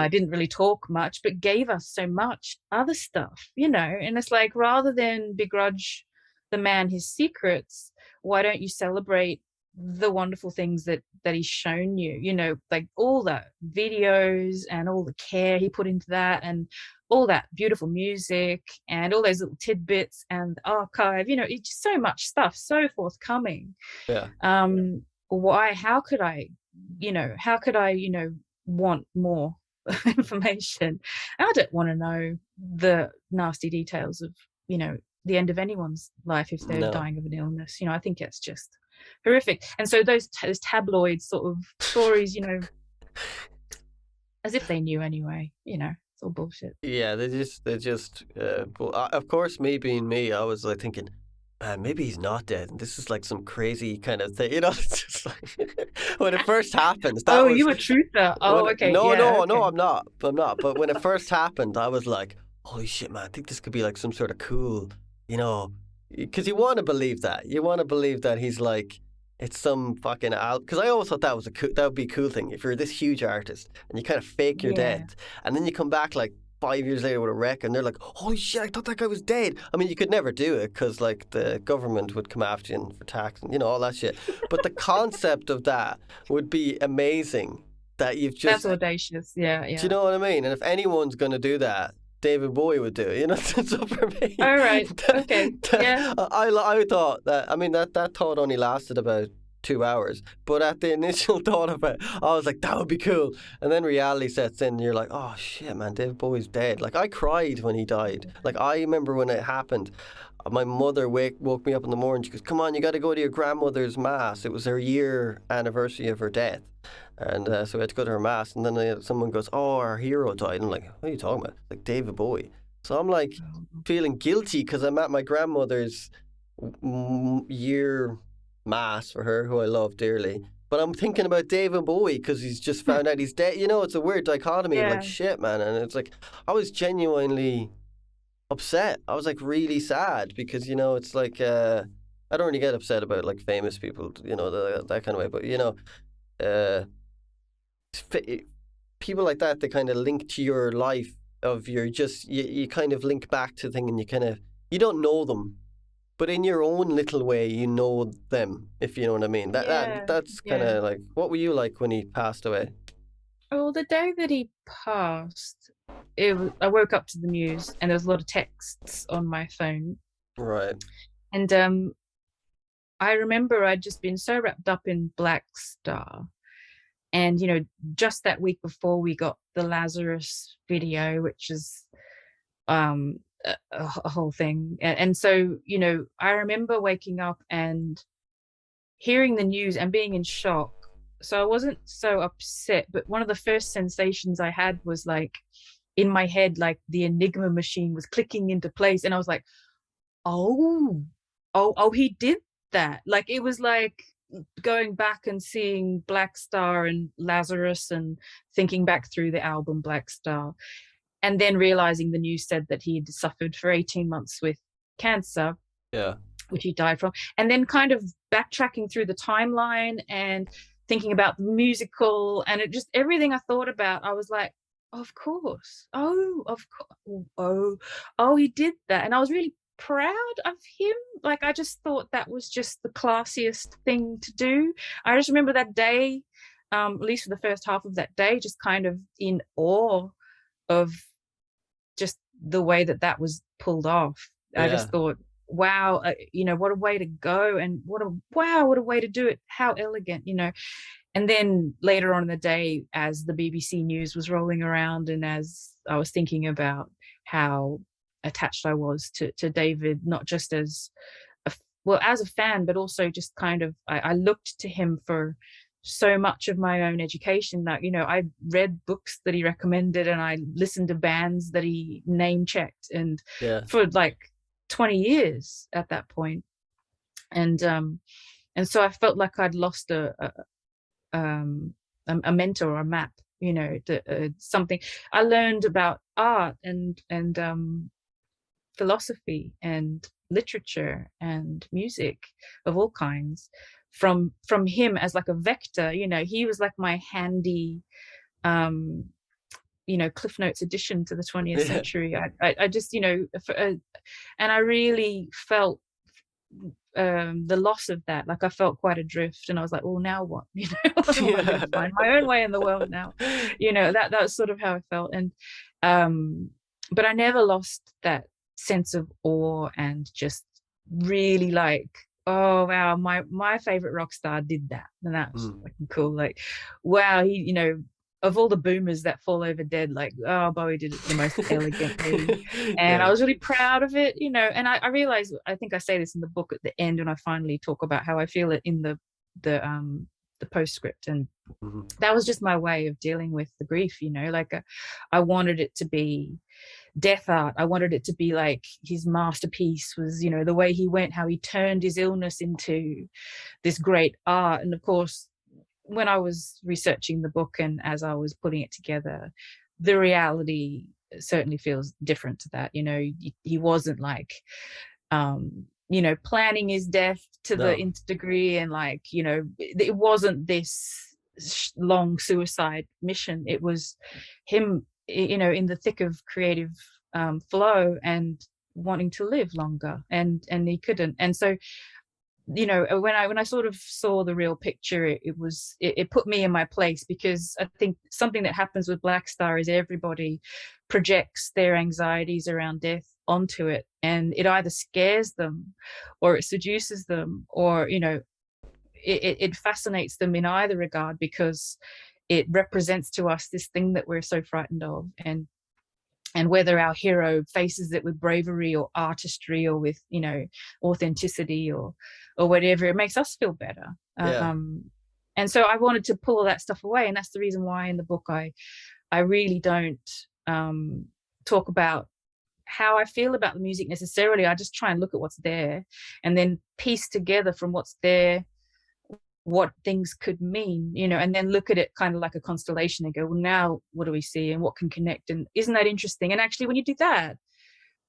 Didn't really talk much, but gave us so much other stuff, and it's like, rather than begrudge the man his secrets, why don't you celebrate the wonderful things that he's shown you, like all the videos and all the care he put into that, and all that beautiful music and all those little tidbits and the archive, it's just so much stuff, so forthcoming. Yeah. Why, how could I want more information? I don't want to know the nasty details of, the end of anyone's life if they're No. dying of an illness. I think it's just horrific. And so those tabloid sort of stories, as if they knew anyway, it's all bullshit. Yeah, well, of course, me being me, I was like thinking, man, maybe he's not dead. And this is like some crazy kind of thing, It's just like when it first happened, that Oh, was you a truther. Oh, okay. no, Yeah, no, no, okay. I'm not. I'm not. But when it first happened, I was like, holy shit, man, I think this could be like some sort of cool, because you want to believe that. You want to believe that he's like, it's some fucking out. Because I always thought that would be a cool thing if you're this huge artist and you kind of fake your Yeah. death, and then you come back like 5 years later with a wreck, and they're like, holy shit, I thought that guy was dead. I mean, you could never do it because like the government would come after you for tax and all that shit. But the concept of that would be amazing. That you've That's just, audacious. Yeah, do you yeah. know what I mean? And if anyone's going to do that, David Bowie would do it. So for me, All right. Okay. Yeah. I thought that. I mean, that thought only lasted about 2 hours. But at the initial thought of it, I was like, that would be cool. And then reality sets in, and you're like, oh shit, man, David Bowie's dead. Like I cried when he died. Like I remember when it happened. My mother woke me up in the morning. She goes, come on, you got to go to your grandmother's mass. It was her year anniversary of her death. And so we had to go to her mass, and then someone goes, oh, our hero died. And I'm like, what are you talking about? It's like David Bowie. So I'm like feeling guilty because I'm at my grandmother's year mass for her, who I love dearly. But I'm thinking about David Bowie because he's just found out he's dead. It's a weird dichotomy of like, Yeah. shit, man. And it's like, I was genuinely upset. I was like really sad because, it's like, I don't really get upset about like famous people, that kind of way. But, uh, people like that, they kind of link to your life of your you kind of link back to things, and you don't know them, but in your own little way you know them, if you know what I mean. Yeah. That's kind Yeah. of like, what were you like when he passed away? Well, the day that he passed, I woke up to the news and there was a lot of texts on my phone. Right. And I remember I'd just been so wrapped up in Black Star. And, just that week before we got the Lazarus video, which is a whole thing. And so, I remember waking up and hearing the news and being in shock. So I wasn't so upset, but one of the first sensations I had was like in my head, like the Enigma machine was clicking into place. And I was like, oh, he did that. Like it was like going back and seeing Black Star and Lazarus and thinking back through the album Black Star, and then realizing the news said that he had suffered for 18 months with cancer. Yeah. Which he died from. And then kind of backtracking through the timeline and thinking about the musical, and it just, everything I thought about, I was like, of course. Oh, of course. Oh, he did that. And I was really proud of him. Like I just thought that was just the classiest thing to do. I just remember that day, at least for the first half of that day, just kind of in awe of just the way that was pulled off. I Yeah. just thought, wow, what a way to go, and what a way to do it. How elegant, And then later on in the day, as the BBC News was rolling around, and as I was thinking about how attached I was to David, not just as as a fan, but also just kind of, I looked to him for so much of my own education. That I read books that he recommended, and I listened to bands that he name checked, and Yeah. for like 20 years at that point. And so I felt like I'd lost a mentor or a map, something I learned about art and philosophy and literature and music of all kinds from him as like a vector. He was like my handy, um Cliff Notes addition to the 20th Yeah. century. I just, and I really felt the loss of that. Like I felt quite adrift, and I was like, well, now what? Am I going Yeah. to find my own way in the world now? That was sort of how I felt. And but I never lost that sense of awe and just really like, oh wow, my favorite rock star did that, and that was Mm. fucking cool. Like, wow, he, of all the boomers that fall over dead, like, oh, Bowie did it the most elegantly. And Yeah. I was really proud of it, and I realized, I think I say this in the book at the end when I finally talk about how I feel it in the postscript. And Mhm. that was just my way of dealing with the grief, like I wanted it to be death art. I wanted it to be like his masterpiece was, the way he went, how he turned his illness into this great art. And of course, when I was researching the book and as I was putting it together, the reality certainly feels different to that. He wasn't like, planning his death to the No. nth degree, and like, it wasn't this long suicide mission. It was him, in the thick of creative flow and wanting to live longer, and he couldn't. And so, when I sort of saw the real picture, it put me in my place, because I think something that happens with Black Star is everybody projects their anxieties around death onto it, and it either scares them or it seduces them, or it fascinates them in either regard, because it represents to us this thing that we're so frightened of. And whether our hero faces it with bravery or artistry or with, authenticity or whatever, it makes us feel better. Yeah. And so I wanted to pull all that stuff away, and that's the reason why in the book I really don't talk about how I feel about the music necessarily. I just try and look at what's there and then piece together from what's there what things could mean, and then look at it kind of like a constellation and go, well, now what do we see and what can connect? And isn't that interesting? And actually, when you do that,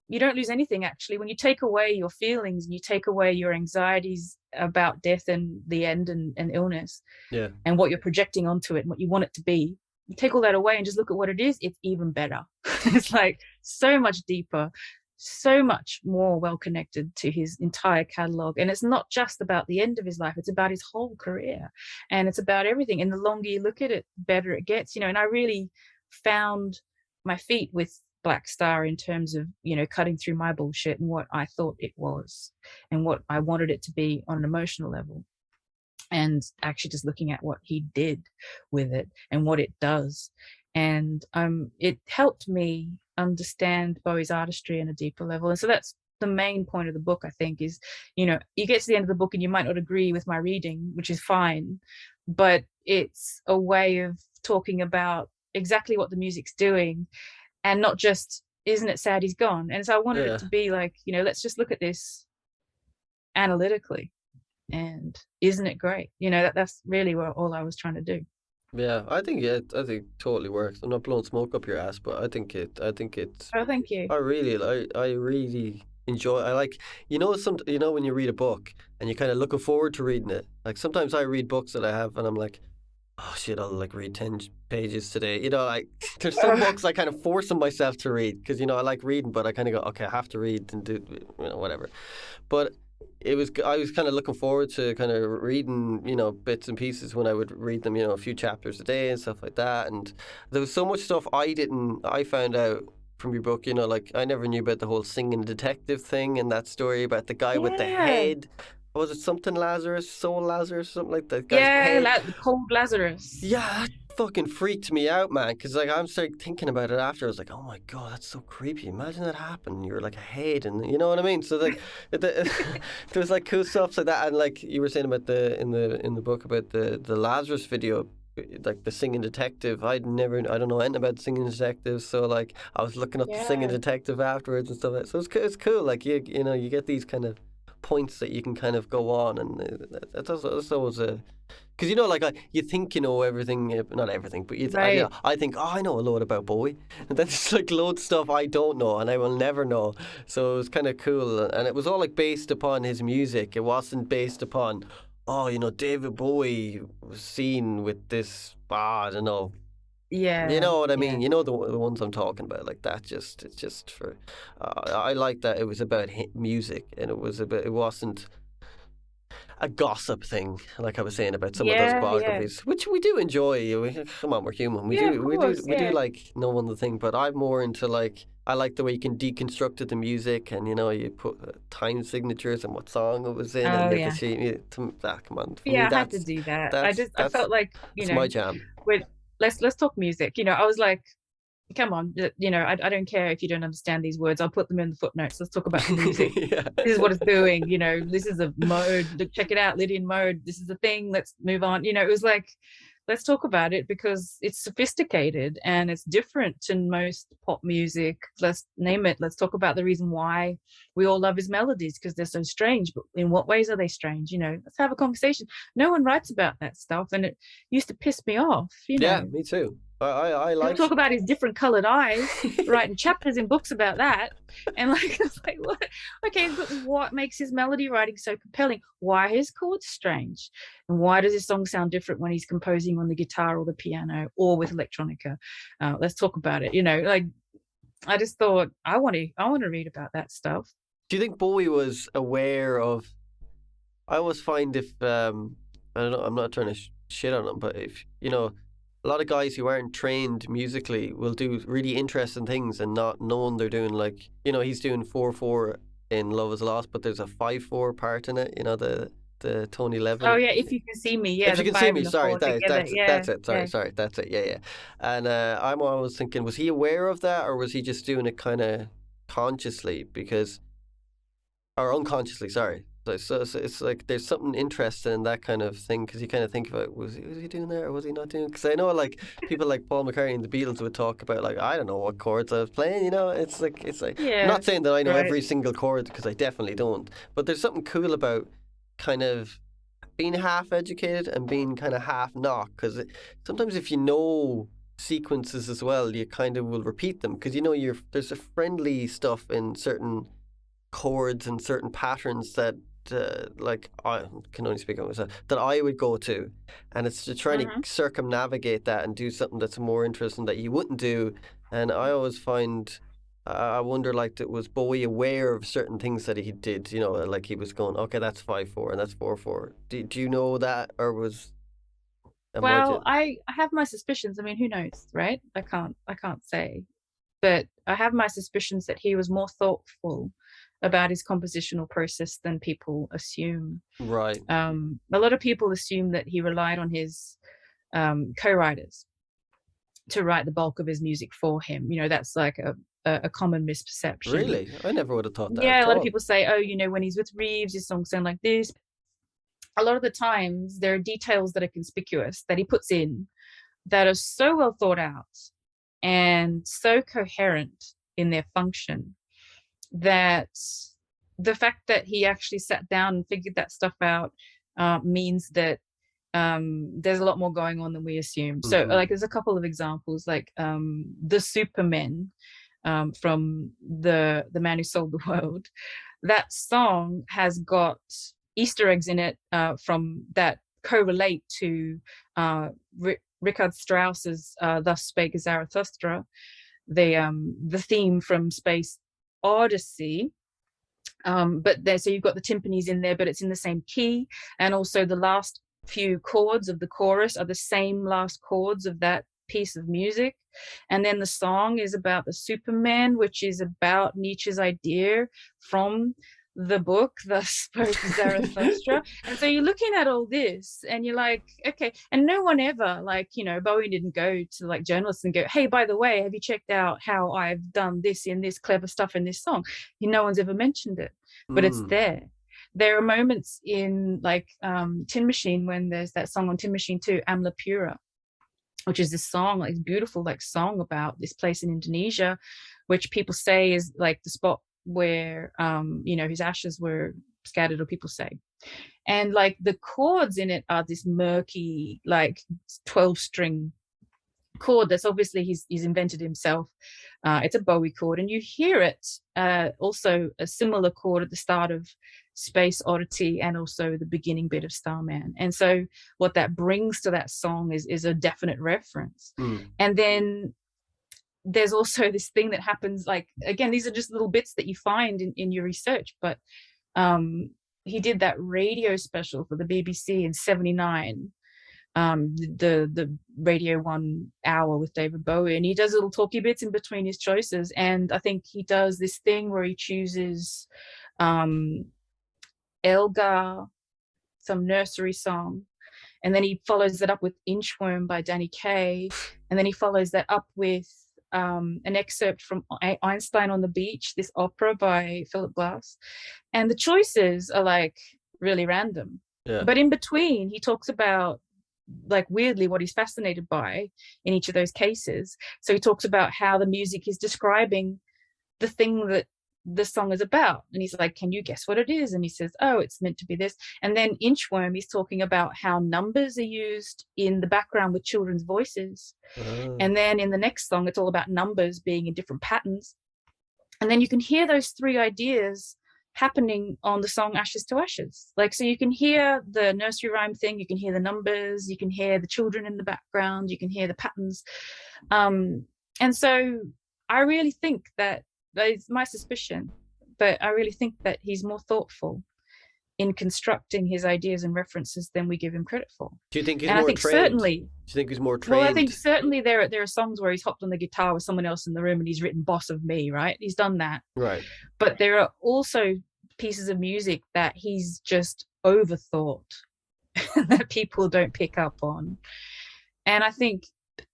you don't lose anything. Actually, when you take away your feelings and you take away your anxieties about death and the end and illness, Yeah. and what you're projecting onto it and what you want it to be, you take all that away and just look at what it is, it's even better. It's like so much deeper, so much more well connected to his entire catalog. And it's not just about the end of his life, it's about his whole career, and it's about everything. And the longer you look at it, the better it gets. And I really found my feet with Black Star in terms of, cutting through my bullshit and what I thought it was and what I wanted it to be on an emotional level, and actually just looking at what he did with it and what it does. And it helped me understand Bowie's artistry on a deeper level. And so that's the main point of the book, I think, is, you get to the end of the book and you might not agree with my reading, which is fine, but it's a way of talking about exactly what the music's doing, and not just, isn't it sad he's gone? And so I wanted Yeah. it to be like, let's just look at this analytically, and isn't it great? That's really what all I was trying to do. Yeah, I think totally works. I'm not blowing smoke up your ass, but I think it's Oh, thank you. I really enjoy. I like, when you read a book and you're kind of looking forward to reading it. Like sometimes I read books that I have and I'm like, oh shit, I'll like read 10 pages today. Like there's some books I kind of forcing myself to read because I like reading, but I kind of go, okay, I have to read and do whatever. But I was kind of looking forward to kind of reading, bits and pieces when I would read them, a few chapters a day and stuff like that. And there was so much stuff I found out from your book, like I never knew about the whole singing detective thing and that story about the guy with the Yeah. head. Was it something Lazarus, Soul Lazarus, something like that? Guy's head. Cold Lazarus. Yeah, that fucking freaked me out, man. Because like I'm started thinking about it after. I was like, oh my god, that's so creepy. Imagine that happened. You're like a head, and you know what I mean. So like, there was like cool stuff like that, and like you were saying about in the book about the Lazarus video. Like the singing detective, I don't know anything about singing detectives, so like I was looking up the singing detective afterwards and stuff like that. So it's cool. Like you get these kind of points that you can kind of go on, and that's always a because like you think you know everything, not everything, but Right. I think, oh, I know a lot about Bowie, and then there's like loads of stuff I don't know and I will never know. So it was kind of cool, and it was all like based upon his music. It wasn't based upon, oh, David Bowie was seen with this, I don't know. You Yeah, know what I yeah. mean? You know the ones I'm talking about. Like that, it's just for. I like that it was about music, and it wasn't a gossip thing, like I was saying about some of those Yeah, yeah. biographies, which we do enjoy. Come on, we're human. We Yeah, of do, we do, course, we do yeah. like knowing the thing. But I'm more into like I like the way you can deconstruct the music, and you put time signatures and what song it was in, and Oh, you have to yeah. see. Come on, for me Yeah, I had to do that. I that's felt like, that's my jam. with let's talk music. I was like, come on, I don't care if you don't understand these words. I'll put them in the footnotes. Let's talk about the music. Yeah. This is what it's doing. This is a mode. Look, check it out, Lydian mode. This is the thing. Let's move on. It was like, let's talk about it because it's sophisticated and it's different to most pop music. Let's name it. Let's talk about the reason why we all love his melodies because they're so strange. But in what ways are they strange? Let's have a conversation. No one writes about that stuff, and it used to piss me off. Yeah, me too. I He'll like. talk about his different colored eyes, writing chapters in books about that. And like, it's like, what? Okay, but what makes his melody writing so compelling? Why are his chords strange? And why does his song sound different when he's composing on the guitar or the piano or with electronica? Let's talk about it. Like, I just thought I want to read about that stuff. Do you think Bowie was aware of? I always find if I don't know, I'm not trying to shit on him, but if a lot of guys who aren't trained musically will do really interesting things and not knowing they're doing like he's doing 4/4 in Love Is Lost, but there's a 5/4 part in it. The Tony Oh Levin. yeah, if you can see me, yeah, If you the can see five me, and the sorry, four together, yeah, that's it. yeah. Sorry, that's it. Yeah, yeah. And I'm always thinking, was he aware of that, or was he just doing it kind of consciously because or unconsciously? Sorry. So it's like there's something interesting in that kind of thing because you kind of think about was he doing that or was he not doing? Because I know like people like Paul McCartney and the Beatles would talk about like I don't know what chords I was playing. It's like I'm Yeah, not saying that I know right. every single chord because I definitely don't. But there's something cool about kind of being half educated and being kind of half not because sometimes if you know sequences as well you kind of will repeat them because there's a friendly stuff in certain chords and certain patterns that like I can only speak on myself that I would go to, and it's to trying to Hmm. circumnavigate that and do something that's more interesting that you wouldn't do. And I always find I wonder like was Bowie aware of certain things that he did? Like he was going, okay, that's 5/4 and that's 4/4. Do you know that, or was am I Well, just I have my suspicions. I mean, who knows, right? I can't say, but I have my suspicions that he was more thoughtful about his compositional process than people assume. right? A lot of people assume that he relied on his co-writers to write the bulk of his music for him. That's like a common misperception. Really, I never would have thought that Yeah, at a lot of all. people say, oh, when he's with Reeves, his songs sound like this. A lot of the times, there are details that are conspicuous that he puts in that are so well thought out and so coherent in their function that the fact that he actually sat down and figured that stuff out means that there's a lot more going on than we assume. So, Mm-hmm. like, there's a couple of examples, like the Supermen from the Man Who Sold the World. That song has got Easter eggs in it from that correlate to Richard Strauss's "Thus Spake Zarathustra," the theme from Space Odyssey. But there, so you've got the timpanis in there, but it's in the same key, and also the last few chords of the chorus are the same last chords of that piece of music. And then the song is about the Superman, which is about Nietzsche's idea from the book Thus Spoke Zarathustra. And so you're looking at all this and you're like, okay. And no one ever, like, Bowie didn't go to like journalists and go, hey, by the way, have you checked out how I've done this in this clever stuff in this song? No one's ever mentioned it, but it's Mm. there. There are moments in like Tin Machine when there's that song on Tin Machine 2, Amla Pura, which is this song, like beautiful like song about this place in Indonesia, which people say is like the spot where his ashes were scattered, or people say. And like the chords in it are this murky, like 12 string chord that's obviously he's invented himself. It's a Bowie chord, and you hear it also a similar chord at the start of Space Oddity and also the beginning bit of Starman. And so what that brings to that song is a definite reference. Mm. And then there's also this thing that happens, like, again, these are just little bits that you find in your research, but he did that radio special for the BBC in 79, the Radio 1 hour with David Bowie, and he does little talky bits in between his choices. And I think he does this thing where he chooses Elgar, some nursery song, and then he follows it up with Inchworm by Danny Kaye, and then he follows that up with an excerpt from Einstein on the Beach, this opera by Philip Glass. And the choices are like really random. Yeah. But in between, he talks about, like, weirdly what he's fascinated by in each of those cases. So he talks about how the music is describing the thing that the song is about, and he's like, can you guess what it is? And he says, oh, it's meant to be this. And then Inchworm, he's talking about how numbers are used in the background with children's voices. And then in the next song, it's all about numbers being in different patterns. And then you can hear those three ideas happening on the song Ashes to Ashes. Like, so you can hear the nursery rhyme thing, you can hear the numbers, you can hear the children in the background, you can hear the patterns. And so I really think that it's my suspicion, but I really think that he's more thoughtful in constructing his ideas and references than we give him credit for. Do you think he's and more I think trained? Certainly, Do you think he's more trained? well, I think certainly there are songs where he's hopped on the guitar with someone else in the room and he's written Boss of Me, right? He's done that. Right. But there are also pieces of music that he's just overthought that people don't pick up on. And I think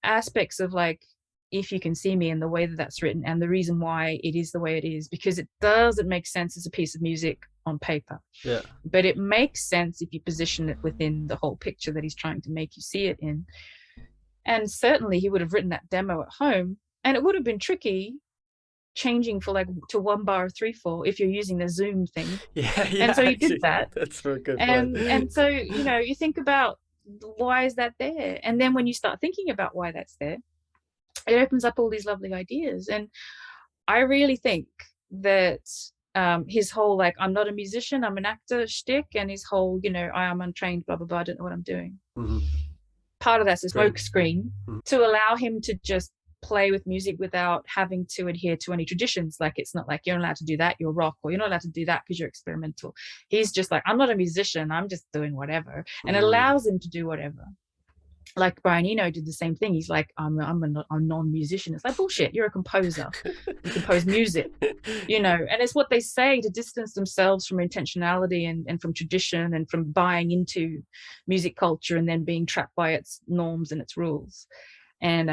aspects of, like, If You Can See Me and the way that that's written, and the reason why it is the way it is, because it doesn't make sense as a piece of music on paper. Yeah. But it makes sense if you position it within the whole picture that he's trying to make you see it in. And certainly he would have written that demo at home, and it would have been tricky changing for, like, to 1 bar of 3/4 if you're using the Zoom thing. Yeah. And so he did that. That's a good and point. and so, you know, you think about, why is that there? And then when you start thinking about why that's there, it opens up all these lovely ideas. And I really think that his whole, like, I'm not a musician, I'm an actor shtick, and his whole, you know, I am untrained, blah blah blah, I don't know what I'm doing. Mm-hmm. Part of that's a smoke screen Mm-hmm. to allow him to just play with music without having to adhere to any traditions. Like, it's not like you're not allowed to do that, you're rock, or you're not allowed to do that because you're experimental. He's just like, I'm not a musician, I'm just doing whatever. And it allows him to do whatever. Like Brian Eno did the same thing. He's like, I'm a non-musician. It's like, bullshit, you're a composer. You compose music, you know. And it's what they say to distance themselves from intentionality and from tradition and from buying into music culture and then being trapped by its norms and its rules. And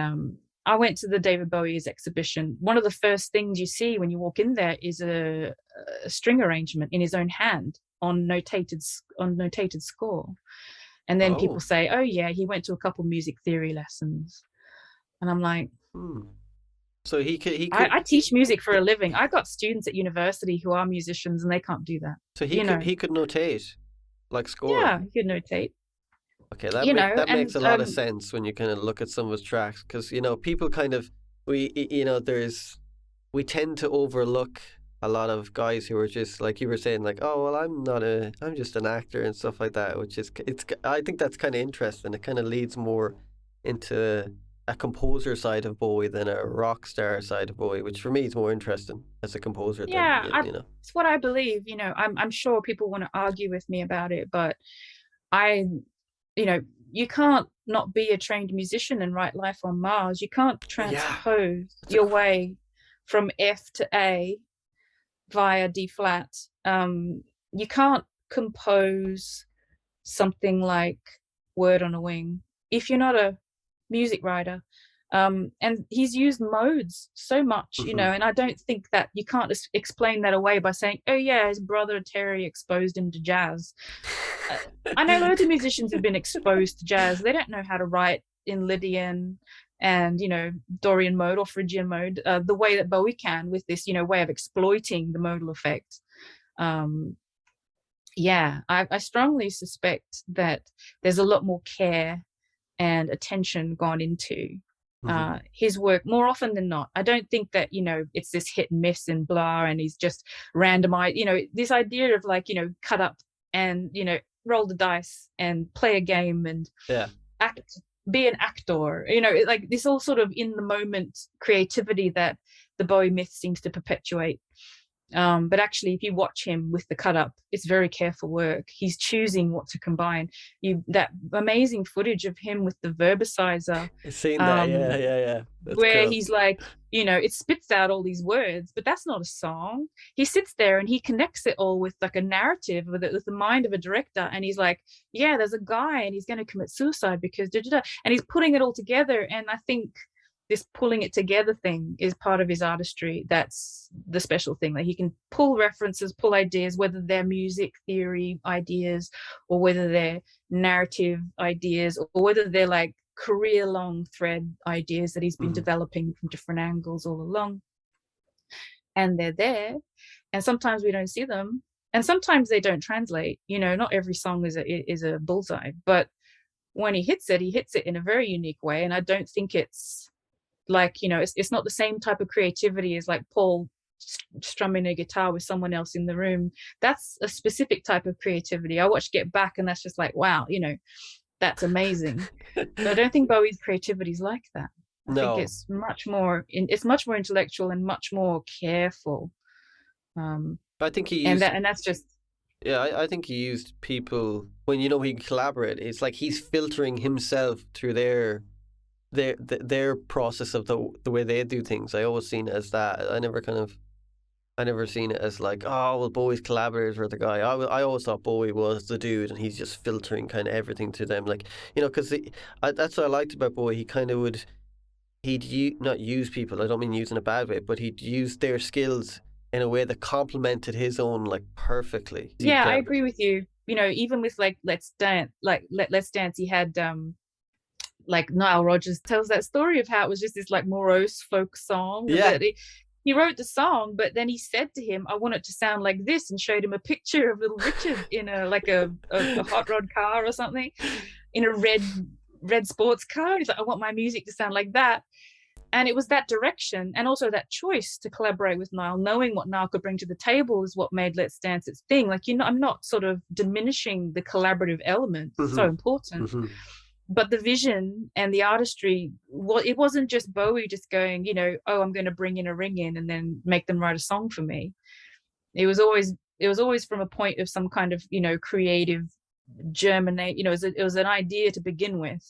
I went to the David Bowie's exhibition. One of the first things you see when you walk in there is a string arrangement in his own hand on notated score. And then people say, oh yeah, he went to a couple music theory lessons. And I'm like, So he could I teach music for a living. I got students at university who are musicians and they can't do that. So he could notate, like, score. Yeah, he could notate. Okay, that makes a lot of sense when you kind of look at some of his tracks, because, you know, people kind of, we tend to overlook a lot of guys who are just, like you were saying, like, oh, well, I'm just an actor and stuff like that, which is, I think that's kind of interesting. It kind of leads more into a composer side of Bowie than a rock star side of Bowie, which for me is more interesting as a composer. Yeah, than, you know. It's what I believe. You know, I'm sure people want to argue with me about it, but you can't not be a trained musician and write Life on Mars. You can't transpose your way from F to A via D flat. You can't compose something like Word on a Wing if you're not a music writer. And he's used modes so much, you know, and I don't think that you can't just explain that away by saying, oh yeah, his brother Terry exposed him to jazz. I know loads of musicians have been exposed to jazz. They don't know how to write in Lydian and, you know, Dorian mode or Phrygian mode the way that Bowie can, with this, you know, way of exploiting the modal effect. I strongly suspect that there's a lot more care and attention gone into His work more often than not. I don't think that, it's this hit and miss and blah, and he's just randomized, this idea of like, cut up and, roll the dice and play a game and Yeah. act, be an actor, like this all sort of in the moment creativity that the Bowie myth seems to perpetuate. But actually, if you watch him with the cut up, it's very careful work. He's choosing what to combine. That amazing footage of him with the verbicizer. I've seen that. Yeah. That's Where cool. he's like, it spits out all these words, but that's not a song. He sits there and he connects it all with like a narrative with the mind of a director. And he's like, yeah, there's a guy and he's going to commit suicide because and he's putting it all together. And I think this pulling it together thing is part of his artistry. That's the special thing, that he can pull references, pull ideas, whether they're music theory ideas or whether they're narrative ideas or whether they're like career-long thread ideas that he's been developing from different angles all along. And they're there, and sometimes we don't see them, and sometimes they don't translate. Not every song is a bullseye, but when he hits it in a very unique way. And I don't think it's like, it's not the same type of creativity as like Paul strumming a guitar with someone else in the room. That's a specific type of creativity. I watched Get Back and that's just like, wow, that's amazing. But I don't think Bowie's creativity is like that. I think it's much more intellectual and much more careful. I think he used, and that's just, yeah, I think he used people when he can collaborate. It's like he's filtering himself through their process of the way they do things. I always seen it as that. I never seen it as like, oh, well, Bowie's collaborators were the guy. I always thought Bowie was the dude, and he's just filtering kind of everything to them. Like, because that's what I liked about Bowie. He kind of he'd not use people. I don't mean use in a bad way, but he'd use their skills in a way that complemented his own like perfectly. Yeah, I agree with you. Even with like Let's Dance, he had like Nile Rodgers tells that story of how it was just this like morose folk song. Yeah. He wrote the song, but then he said to him, I want it to sound like this, and showed him a picture of Little Richard in a hot rod car or something, in a red sports car. He's like, I want my music to sound like that. And it was that direction, and also that choice to collaborate with Niall, knowing what Niall could bring to the table is what made Let's Dance its thing. Like, I'm not sort of diminishing the collaborative element. It's so important. But the vision and the artistry, it wasn't just Bowie just going, oh, I'm going to bring in a ring in and then make them write a song for me. It was always from a point of some kind of, creative germinate. It was an idea to begin with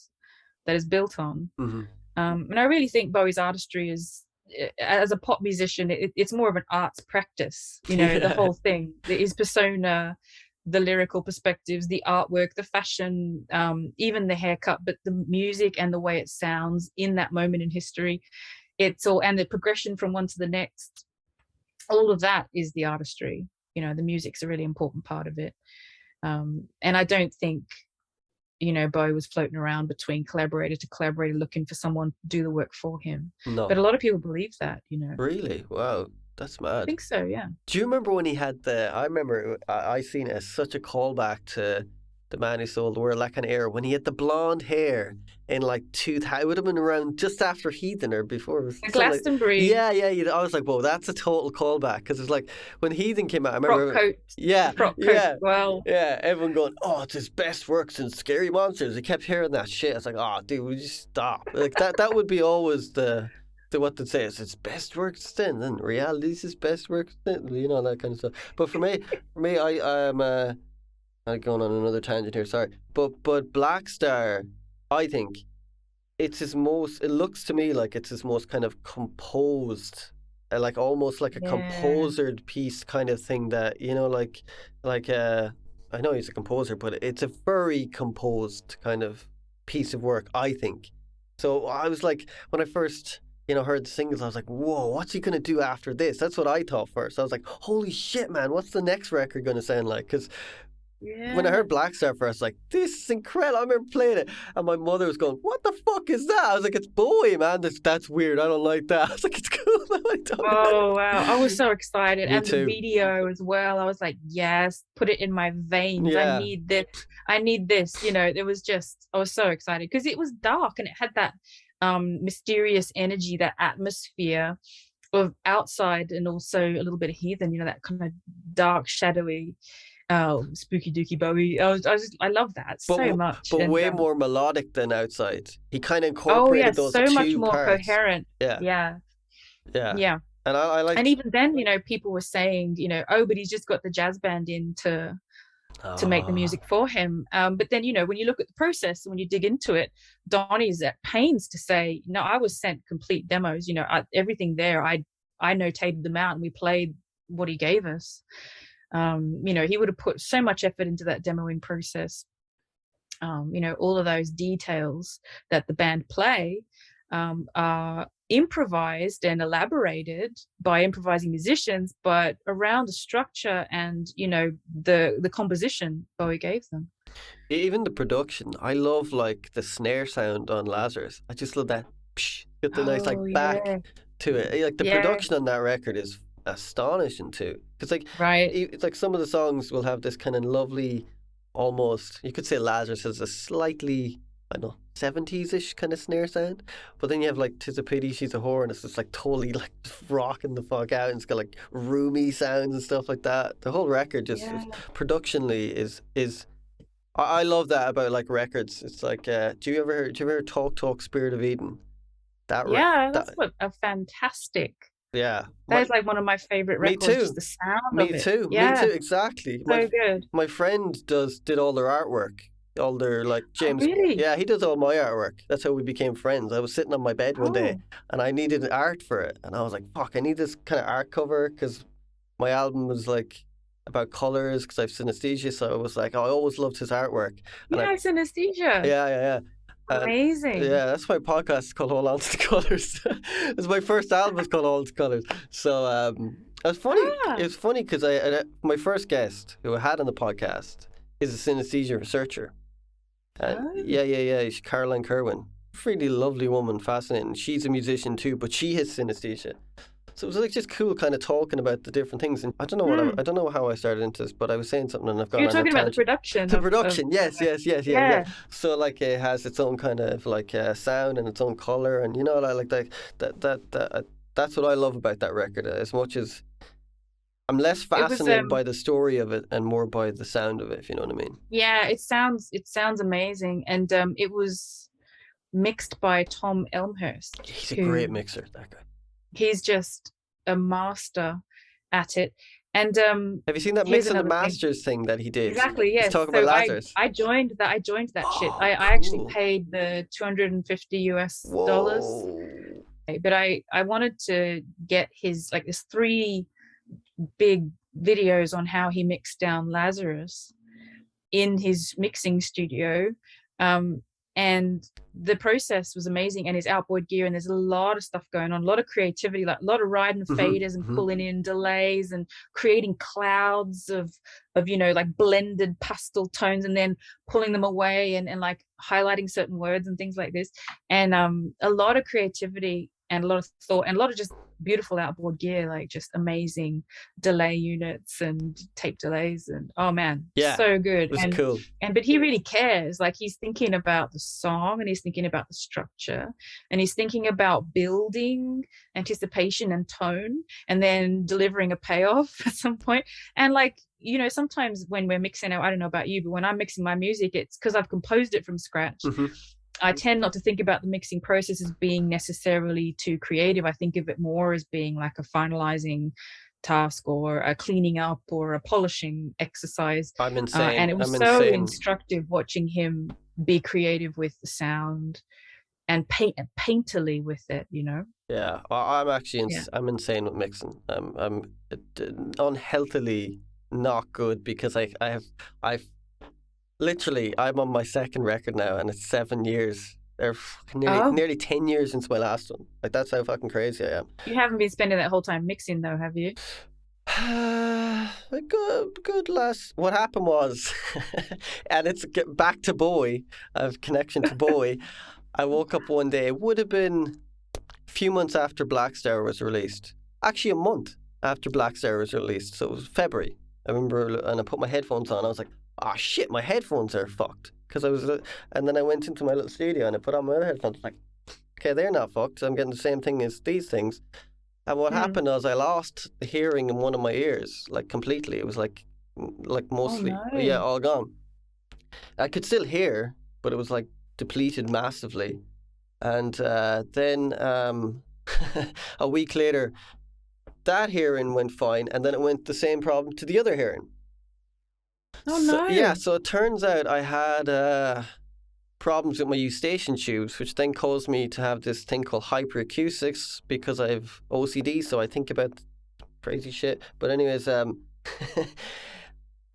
that is built on. And I really think Bowie's artistry is, as a pop musician, it's more of an arts practice. The whole thing, his persona, the lyrical perspectives, the artwork, the fashion, even the haircut, but the music and the way it sounds in that moment in history, it's all, and the progression from one to the next, all of that is the artistry. The music's a really important part of it. And I don't think, Bowie was floating around between collaborator to collaborator looking for someone to do the work for him. No. But a lot of people believe that, Really? Wow. That's mad. I think so, yeah. Do you remember when he had I seen it as such a callback to The Man Who Sold the World, that kind of era, when he had the blonde hair in like it would have been around just after Heathen or before. It was Glastonbury. Like, yeah. I was like, whoa, that's a total callback, because it's like when Heathen came out, I remember. Frock coat. Well. Yeah, everyone going, oh, it's his best work since Scary Monsters. I kept hearing that shit. I was like, oh, dude, would you stop? Like that would be always what to say is his best work then, and reality's his best work then, that kind of stuff. But for me, I'm going on another tangent here. Sorry, but Black Star, I think it looks to me like it's his most kind of composed, like almost like a composer piece kind of thing. That I know he's a composer, but it's a very composed kind of piece of work, I think. So I was like, when I first heard the singles, I was like, whoa, what's he going to do after this? That's what I thought first. I was like, holy shit, man, what's the next record going to sound like? Because when I heard Black Star first, like, this is incredible. I remember playing it, and my mother was going, what the fuck is that? I was like, it's Bowie, man. That's weird. I don't like that. I was like, it's cool. Oh, wow. I was so excited. Me and too. The video as well. I was like, yes, put it in my veins. Yeah. I need this. It was just, I was so excited because it was dark and it had that mysterious energy, that atmosphere of outside, and also a little bit of heathen, that kind of dark, shadowy, spooky dooky Bowie. I love that but so much. but And way more melodic than outside. He kind of oh yeah, incorporated those so much two more parts. coherent. Yeah, Yeah, yeah, yeah. and I And like. even then, people were saying, oh, but he's just got the jazz band in to make the Ah, music for him. But then, when you look at the process and when you dig into it, Donnie's at pains to say, no, I was sent complete demos. Everything there, I notated them out and we played what he gave us. He would have put so much effort into that demoing process. All of those details that the band play are improvised and elaborated by improvising musicians, but around the structure and the composition Bowie gave them. even the production. I love like the snare sound on Lazarus. I just love that. Psh, get the nice Oh like back yeah, to it. Like the yeah, production on that record is astonishing too. Because like right. it's like some of the songs will have this kind of lovely, almost you could say Lazarus has a slightly, I don't know, 70s ish kind of snare sound. But then you have like "'Tis a Pity She's a Whore" and it's just like totally like rocking the fuck out and it's got like roomy sounds and stuff like that. The whole record just Yeah, productionally is I love that about like records. It's like, do you ever Talk Spirit of Eden? That yeah. That's that what a fantastic. yeah. That is like one of my favorite Me records. Just too. the sound Me of it. too. Me Yeah, too. Exactly. so good. My friend did all their artwork, all their like Oh James. really? Yeah, he does all my artwork. That's how we became friends. I was sitting on my bed one day Oh, and I needed art for it, and I was like, "Fuck, I need this kind of art cover because my album was like about colors because I have synesthesia." So I was like, oh, I always loved his artwork, and I yeah, synesthesia. yeah, yeah, yeah. And Amazing. yeah, that's my podcast is called Hold On to the Colors. It's my first album is called Hold On to the Colors. So it's funny. Ah, It's funny because my first guest who I had on the podcast is a synesthesia researcher. And oh, yeah. She's Caroline Kerwin. Really lovely woman, fascinating. She's a musician too, but she has synesthesia. So it was like just cool, kind of talking about the different things. And I don't know hmm. I don't know how I started into this, but I was saying something and I've gone You're on a talking about the tangent. production The of production, yes, yeah. yeah, So like it has its own kind of like sound and its own color, and I like that's what I love about that record. As much as I'm less it was fascinated by the story of it and more by the sound of it, if you know what I mean. yeah, it sounds amazing. And it was mixed by Tom Elmhurst, He's a great who mixer, that guy. he's just a master at it. And Have you seen that here's Mix of the another thing. Masters thing that he did? Exactly, He's yes. talking about So I Lazarus. I joined that shit. Oh, I actually cool. paid the $250. Whoa. But I wanted to get his, like, there's three big videos on how he mixed down Lazarus in his mixing studio. And the process was amazing, and his outboard gear, and there's a lot of stuff going on, a lot of creativity, like a lot of riding Mm-hmm, faders and mm-hmm. pulling in delays and creating clouds of like blended pastel tones, and then pulling them away and like highlighting certain words and things like this. And a lot of creativity and a lot of thought and a lot of just beautiful outboard gear, like just amazing delay units and tape delays, and oh man, Yeah, so it good. was and cool. and but he really cares, like he's thinking about the song, and he's thinking about the structure, and he's thinking about building anticipation and tone, and then delivering a payoff at some point. And like, sometimes when we're mixing out, I don't know about you, but when I'm mixing my music, it's because I've composed it from scratch. Mm-hmm. I tend not to think about the mixing process as being necessarily too creative. I think of it more as being like a finalizing task or a cleaning up or a polishing exercise. I'm insane. And it was I'm so insane. instructive watching him be creative with the sound and painterly with it, Yeah, I'm actually Yeah. I'm insane with mixing. I'm unhealthily not good because I've literally I'm on my second record now and it's 7 years. They're fucking Oh, nearly 10 years since my last one. Like that's how fucking crazy I am. you haven't been spending that whole time mixing though, have you? A good last. What happened was, and it's back to Bowie. I have connection to Bowie. I woke up one day. It would have been a few months after Black Star was released. Actually, a month after Black Star was released. So it was February. I remember, and I put my headphones on. I was like, "Oh shit, my headphones are fucked." Because and then I went into my little studio and I put on my other headphones. Like, okay, they're not fucked. I'm getting the same thing as these things. And what Mm. happened was I lost the hearing in one of my ears, like completely. It was like Oh mostly, yeah, no. all gone. I could still hear, but it was like depleted massively. And then a week later, that hearing went fine, and then it went the same problem to the other hearing. Oh So yeah, no. so it turns out I had problems with my eustachian tubes, which then caused me to have this thing called hyperacoustics because I have OCD. So I think about crazy shit. But anyways,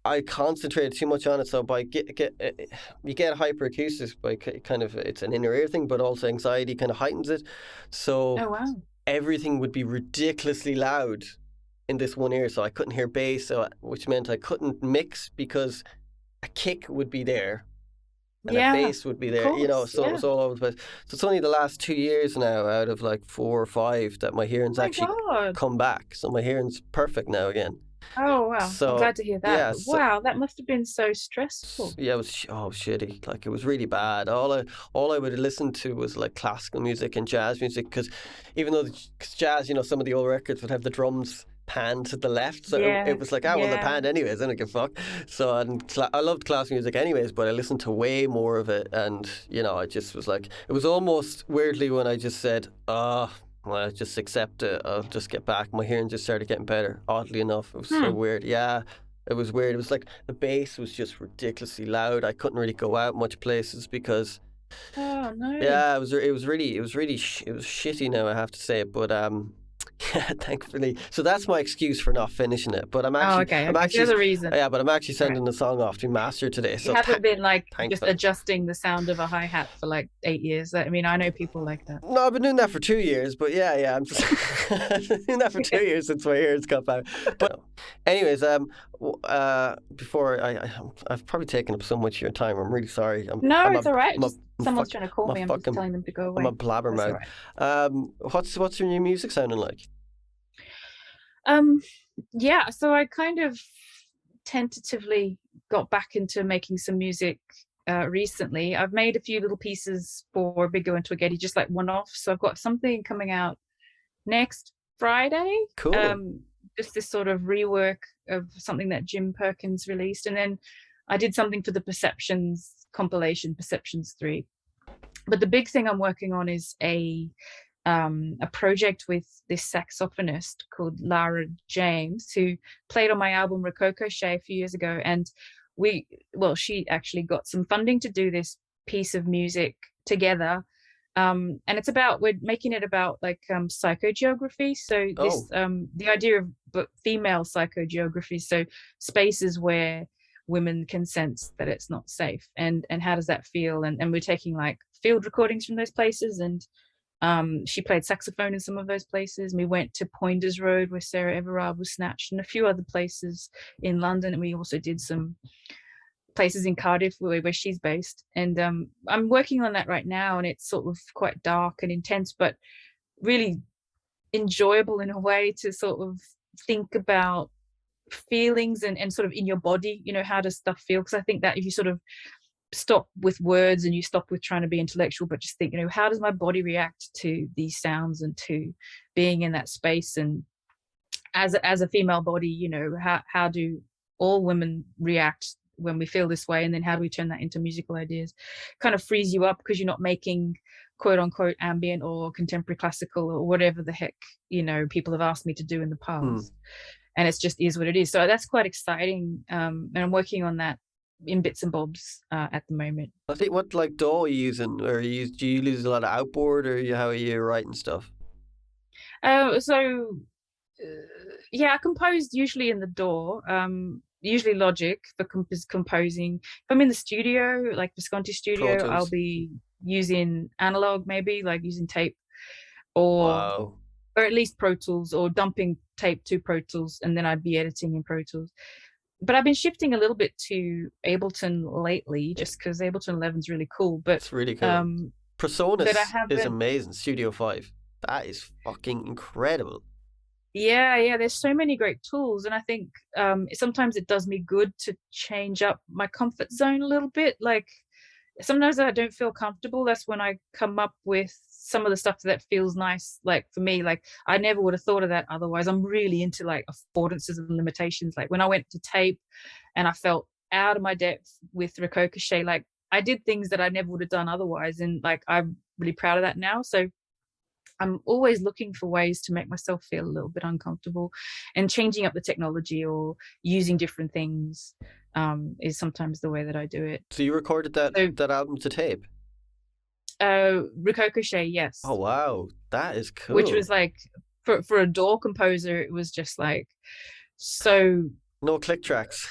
I concentrated too much on it. So by you get hyperacoustics by kind of, it's an inner ear thing, but also anxiety kind of heightens it. So Oh wow. everything would be ridiculously loud in this one ear. So I couldn't hear bass, which meant I couldn't mix because a kick would be there and a Yeah, bass would be of there, course. so it Yeah. was all over the place. So it's only the last 2 years now out of like 4 or 5 that my Oh hearing's my actually God. come back. So my hearing's perfect now again. Oh wow. I'm So glad to hear that. yeah, But wow, that must have been so stressful. yeah, it was shitty. Like it was really bad. All I would listen to was like classical music and jazz music because even though cause jazz, some of the old records would have the drums pan to the left, so it Yeah. was like, well, they're Yeah. panned anyways. I don't give a fuck. So I loved classical music anyways, but I listened to way more of it, and I just was like, it was almost weirdly when I just said, well, I just accept it. I'll just get back. My hearing just started getting better. Oddly enough, it was so Hmm. weird. Yeah, it was weird. It was like the bass was just ridiculously loud. I couldn't really go out much places because Oh no. yeah, it was shitty now, I have to say. But yeah, thankfully. So that's my excuse for not finishing it. But Oh, okay. I'm Okay. So actually, there's a reason. yeah, but I'm actually All right. sending the song off to master today. You So haven't been like just thankfully. adjusting the sound of a hi-hat for like 8 years. I mean, I know people like that. No, I've been doing that for 2 years, but yeah, I'm just I've been doing that for 2 years since my ears got back. But anyways, before I've probably taken up so much of your time. I'm really sorry. No, I'm a it's all right. I'm a Just someone's fuck trying to call I'm a me. I'm just fucking telling them to go I'm a away. That's all blabbermouth. right. What's your new music sounding like? Um, yeah, so I kind of tentatively got back into making some music recently. I've made a few little pieces for Biggo and Twiggetti, just like one-off. So I've got something coming out next Friday. Cool. Just this sort of rework of something that Jim Perkins released. And then I did something for the Perceptions compilation, Perceptions 3. But the big thing I'm working on is a project with this saxophonist called Lara James, who played on my album Rococo Shea a few years ago. And she actually got some funding to do this piece of music together. And we're making it about like psychogeography. So Oh, the idea of female psychogeography, so spaces where women can sense that it's not safe, and how does that feel? And we're taking like field recordings from those places, and she played saxophone in some of those places. And we went to Poinders Road where Sarah Everard was snatched, and a few other places in London. And we also did some places in Cardiff where she's based. And I'm working on that right now, and it's sort of quite dark and intense, but really enjoyable in a way to sort of think about feelings and sort of in your body, how does stuff feel? Because I think that if you sort of stop with words and you stop with trying to be intellectual, but just think, how does my body react to these sounds and to being in that space? And as a female body, how do all women react when we feel this way? And then how do we turn that into musical ideas? Kind of frees you up because you're not making quote unquote ambient or contemporary classical or whatever the heck, people have asked me to do in the hmm. past. And it's just is what it is. So that's quite exciting. And I'm working on that in bits and bobs at the moment. I think what like DAW are you using, or do you use a lot of outboard, or how are you writing stuff? So yeah, I composed usually in the DAW, usually Logic for composing. If I'm in the studio, like Visconti Pro Studio, I'll Tools. be using analog, maybe like using tape, or Wow. or at least Pro Tools, or dumping tape to Pro Tools, and then I'd be editing in Pro Tools. But I've been shifting a little bit to Ableton lately, just because Ableton 11 is really cool. But It's really cool. um, but I Presonus is haven't. amazing. Studio 5. That is fucking incredible. Yeah, there's so many great tools, and I think sometimes it does me good to change up my comfort zone a little bit. Like sometimes I don't feel comfortable. That's when I come up with some of the stuff that feels nice, like for me, like I never would have thought of that otherwise. I'm really into like affordances and limitations. Like when I went to tape and I felt out of my depth with Ricochet, like I did things that I never would have done otherwise. And like I'm really proud of that now. So I'm always looking for ways to make myself feel a little bit uncomfortable, and changing up the technology or using different things is sometimes the way that I do it. So you recorded that So, that album to tape? Ricochet, Oh yes, wow, that is which cool. was like for a door composer, it was just like so No click tracks.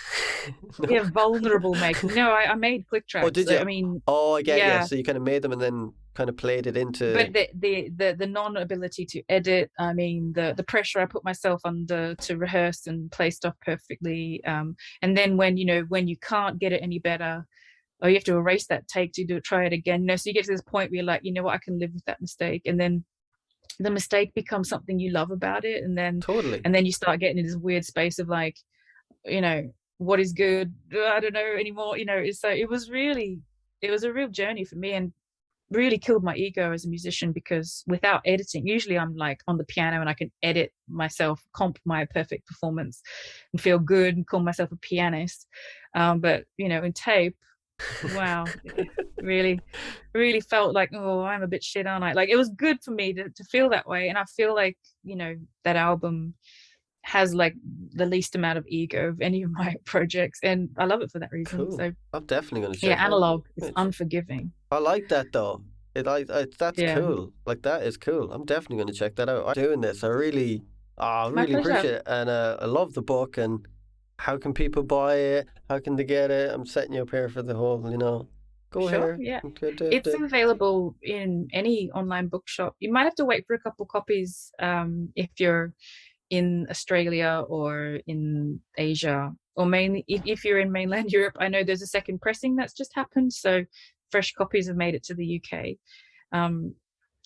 No. yeah, vulnerable making. No, I made click Oh, tracks. did you? I mean, Oh, I get you. yeah, So you kind of made them and then kind of played it into. but the non-ability to edit, I mean, the pressure I put myself under to rehearse and play stuff perfectly, and then when when you can't get it any better, or you have to erase that take to do it, try it again, so you get to this point where you're like, you know what, I can live with that mistake, and then the mistake becomes something you love about it, and then Totally. you start getting in this weird space of like, you know what is good, I don't know anymore. So it was a real journey for me, and really killed my ego as a musician, because without editing, usually I'm like on the piano and I can edit myself, comp my perfect performance and feel good and call myself a pianist. But in tape, wow, yeah, really, really felt like, oh, I'm a bit shit, aren't I? Like it was good for me to feel that way. And I feel like, that album has like the least amount of ego of any of my projects. And I love it for that reason. Cool. So I'm definitely going to check yeah, that analog is out. unforgiving. I like that though. That's Yeah. cool. Like that is cool. I'm definitely going to check that out. I'm doing this. I My really pleasure. appreciate it, and I love the book. And how can people buy it? How can they get it? I'm setting you up here for the whole, go Sure, here. yeah. Go do It's the. available in any online bookshop. You might have to wait for a couple copies if you're in Australia or in Asia, or mainly if you're in mainland Europe. I know there's a second pressing that's just happened, so fresh copies have made it to the UK. Um,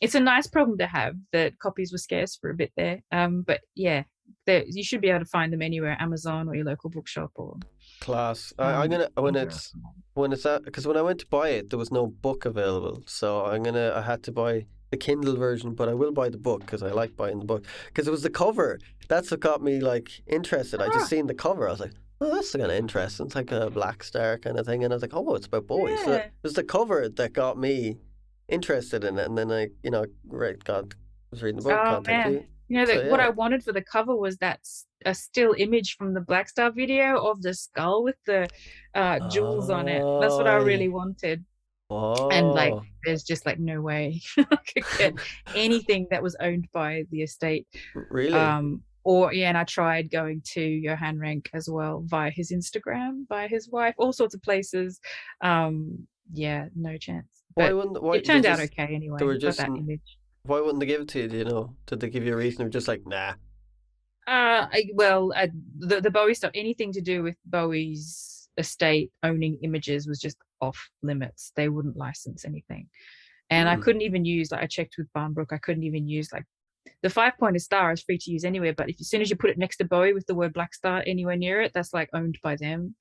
it's a nice problem to have that copies were scarce for a bit there. But yeah, you should be able to find them anywhere, Amazon or your local bookshop, or Class. I'm gonna Europe. when it's at because when I went to buy it, there was no book available, so I had to buy the Kindle version, but I will buy the book because I like buying the book because it was the cover. That's what got me like interested. I just Ah, seen the cover. I was like, oh, that's kind of interesting. It's like a Black Star kind of thing, and I was like, oh, it's about boys. So it yeah. was the cover that got me interested in it, and then I, was reading the book, Oh contacted man, you. So what yeah. I wanted for the cover was that a still image from the Black Star video of the skull with the jewels on it. That's what I Oh, really wanted. And like, oh, there's just like no way I could get anything that was owned by the estate. really? Or yeah, and I tried going to Johan Renck as well via his Instagram, via his wife, all sorts of places. Yeah, no chance. Why But wouldn't why it they turned out just okay they anyway. were Got just that image. why wouldn't they give it to you? Did they give you a reason? They were just like, nah. Well, the Bowie stuff, anything to do with Bowie's estate owning images was just off limits. They wouldn't license anything. And I Hmm. couldn't even use, like, I checked with Barnbrook, I couldn't even use, like, the 5-pointed star is free to use anywhere, but if as soon as you put it next to Bowie with the word Black Star anywhere near it, that's like owned by them.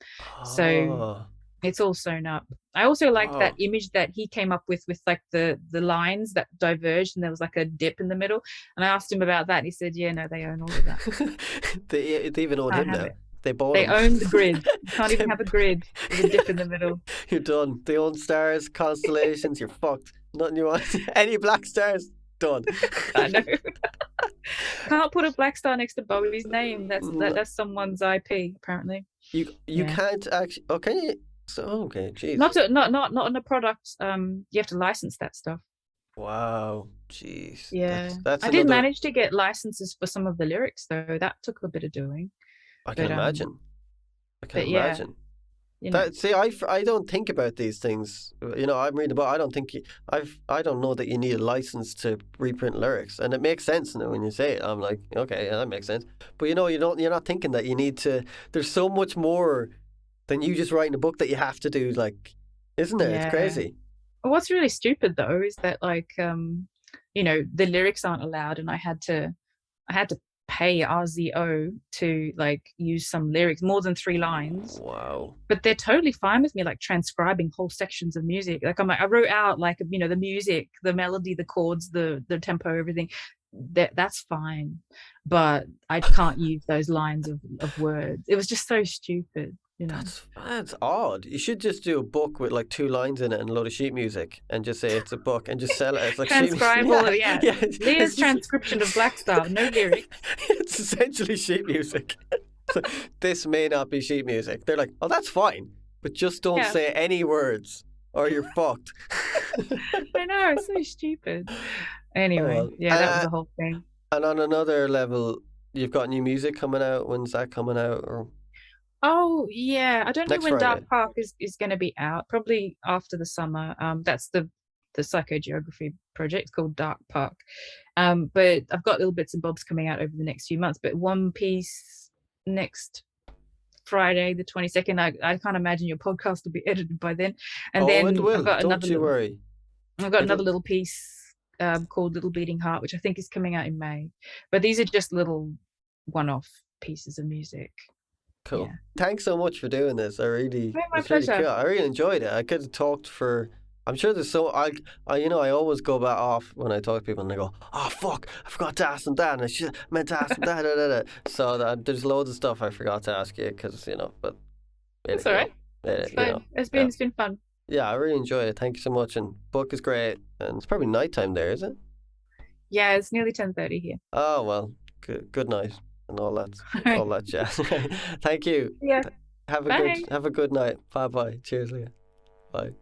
So Oh, it's all sewn up. I also liked that wow. image that he came up with like the lines that diverged and there was like a dip in the middle. And I asked him about that, and he said, "Yeah, no, they own all of that. They even own Can't him have now. it. They bought They him. own the grid. You can't even They- have a grid with a dip in the middle." You're done. They own stars, constellations. You're fucked. Nothing you want. Any black stars, done. I know. Can't put a black star next to Bowie's name. No, That's someone's IP apparently. you Yeah. can't actually. Oh, can you? So okay, Not jeez. to, not on a product. You have to license that stuff. Wow, jeez. Yeah. That's I did another. manage to get licenses for some of the lyrics though. That took a bit of doing. I can But imagine. I can but yeah, imagine. you know. That see, I don't think about these things. I'm reading about. I don't think I don't know that you need a license to reprint lyrics, and it makes sense now when you say it. I'm like, okay, yeah, that makes sense. But you don't. You're not thinking that you need to. There's so much more than you just writing a book that you have to do. Like, isn't there? It's Yeah. crazy. What's really stupid though is that like the lyrics aren't allowed, and I had to pay RZO to like use some lyrics, more than 3 lines. Wow. But they're totally fine with me like transcribing whole sections of music. Like I'm like, I wrote out like, you know, the music, the melody, the chords, the tempo, everything. That's fine. But I can't use those lines of words. It was just so stupid, you know. That's odd. You should just do a book with like 2 lines in it and a load of sheet music and just say it's a book and just sell it. It's like Transcribe all of yeah. Leah's it's transcription of Black Star, no lyrics. It's essentially sheet music. This may not be sheet music. They're like, oh, that's fine, but just don't say any words or you're fucked. I know, it's so stupid. Anyway, yeah, that was the whole thing. And on another level, you've got new music coming out. When's that coming out? Or oh yeah, I don't know next when Friday. Dark Park is going to be out. Probably after the summer. That's the psychogeography project. It's called Dark Park. But I've got little bits and bobs coming out over the next few months. But One Piece next Friday, the 22nd. I can't imagine your podcast will be edited by then. And then it will. I've got Don't you worry. I've got another little piece called Little Beating Heart, which I think is coming out in May. But these are just little one-off pieces of music. Cool. Yeah. Thanks so much for doing this. My pleasure. Really cool. I really enjoyed it. I could have talked for. I'm sure there's so I always go back off when I talk to people and they go, oh fuck, I forgot to ask them that and I meant to ask them that. Da, da, da. So there's loads of stuff I forgot to ask you because but it's all right. It's fine. It's been fun. Yeah, I really enjoyed it. Thank you so much. And book is great. And it's probably nighttime there, is it? Yeah, it's nearly 10:30 here. Oh well, good night and all that jazz. Thank you. Yeah. Have a good night. Bye bye. Cheers, Leah. Bye.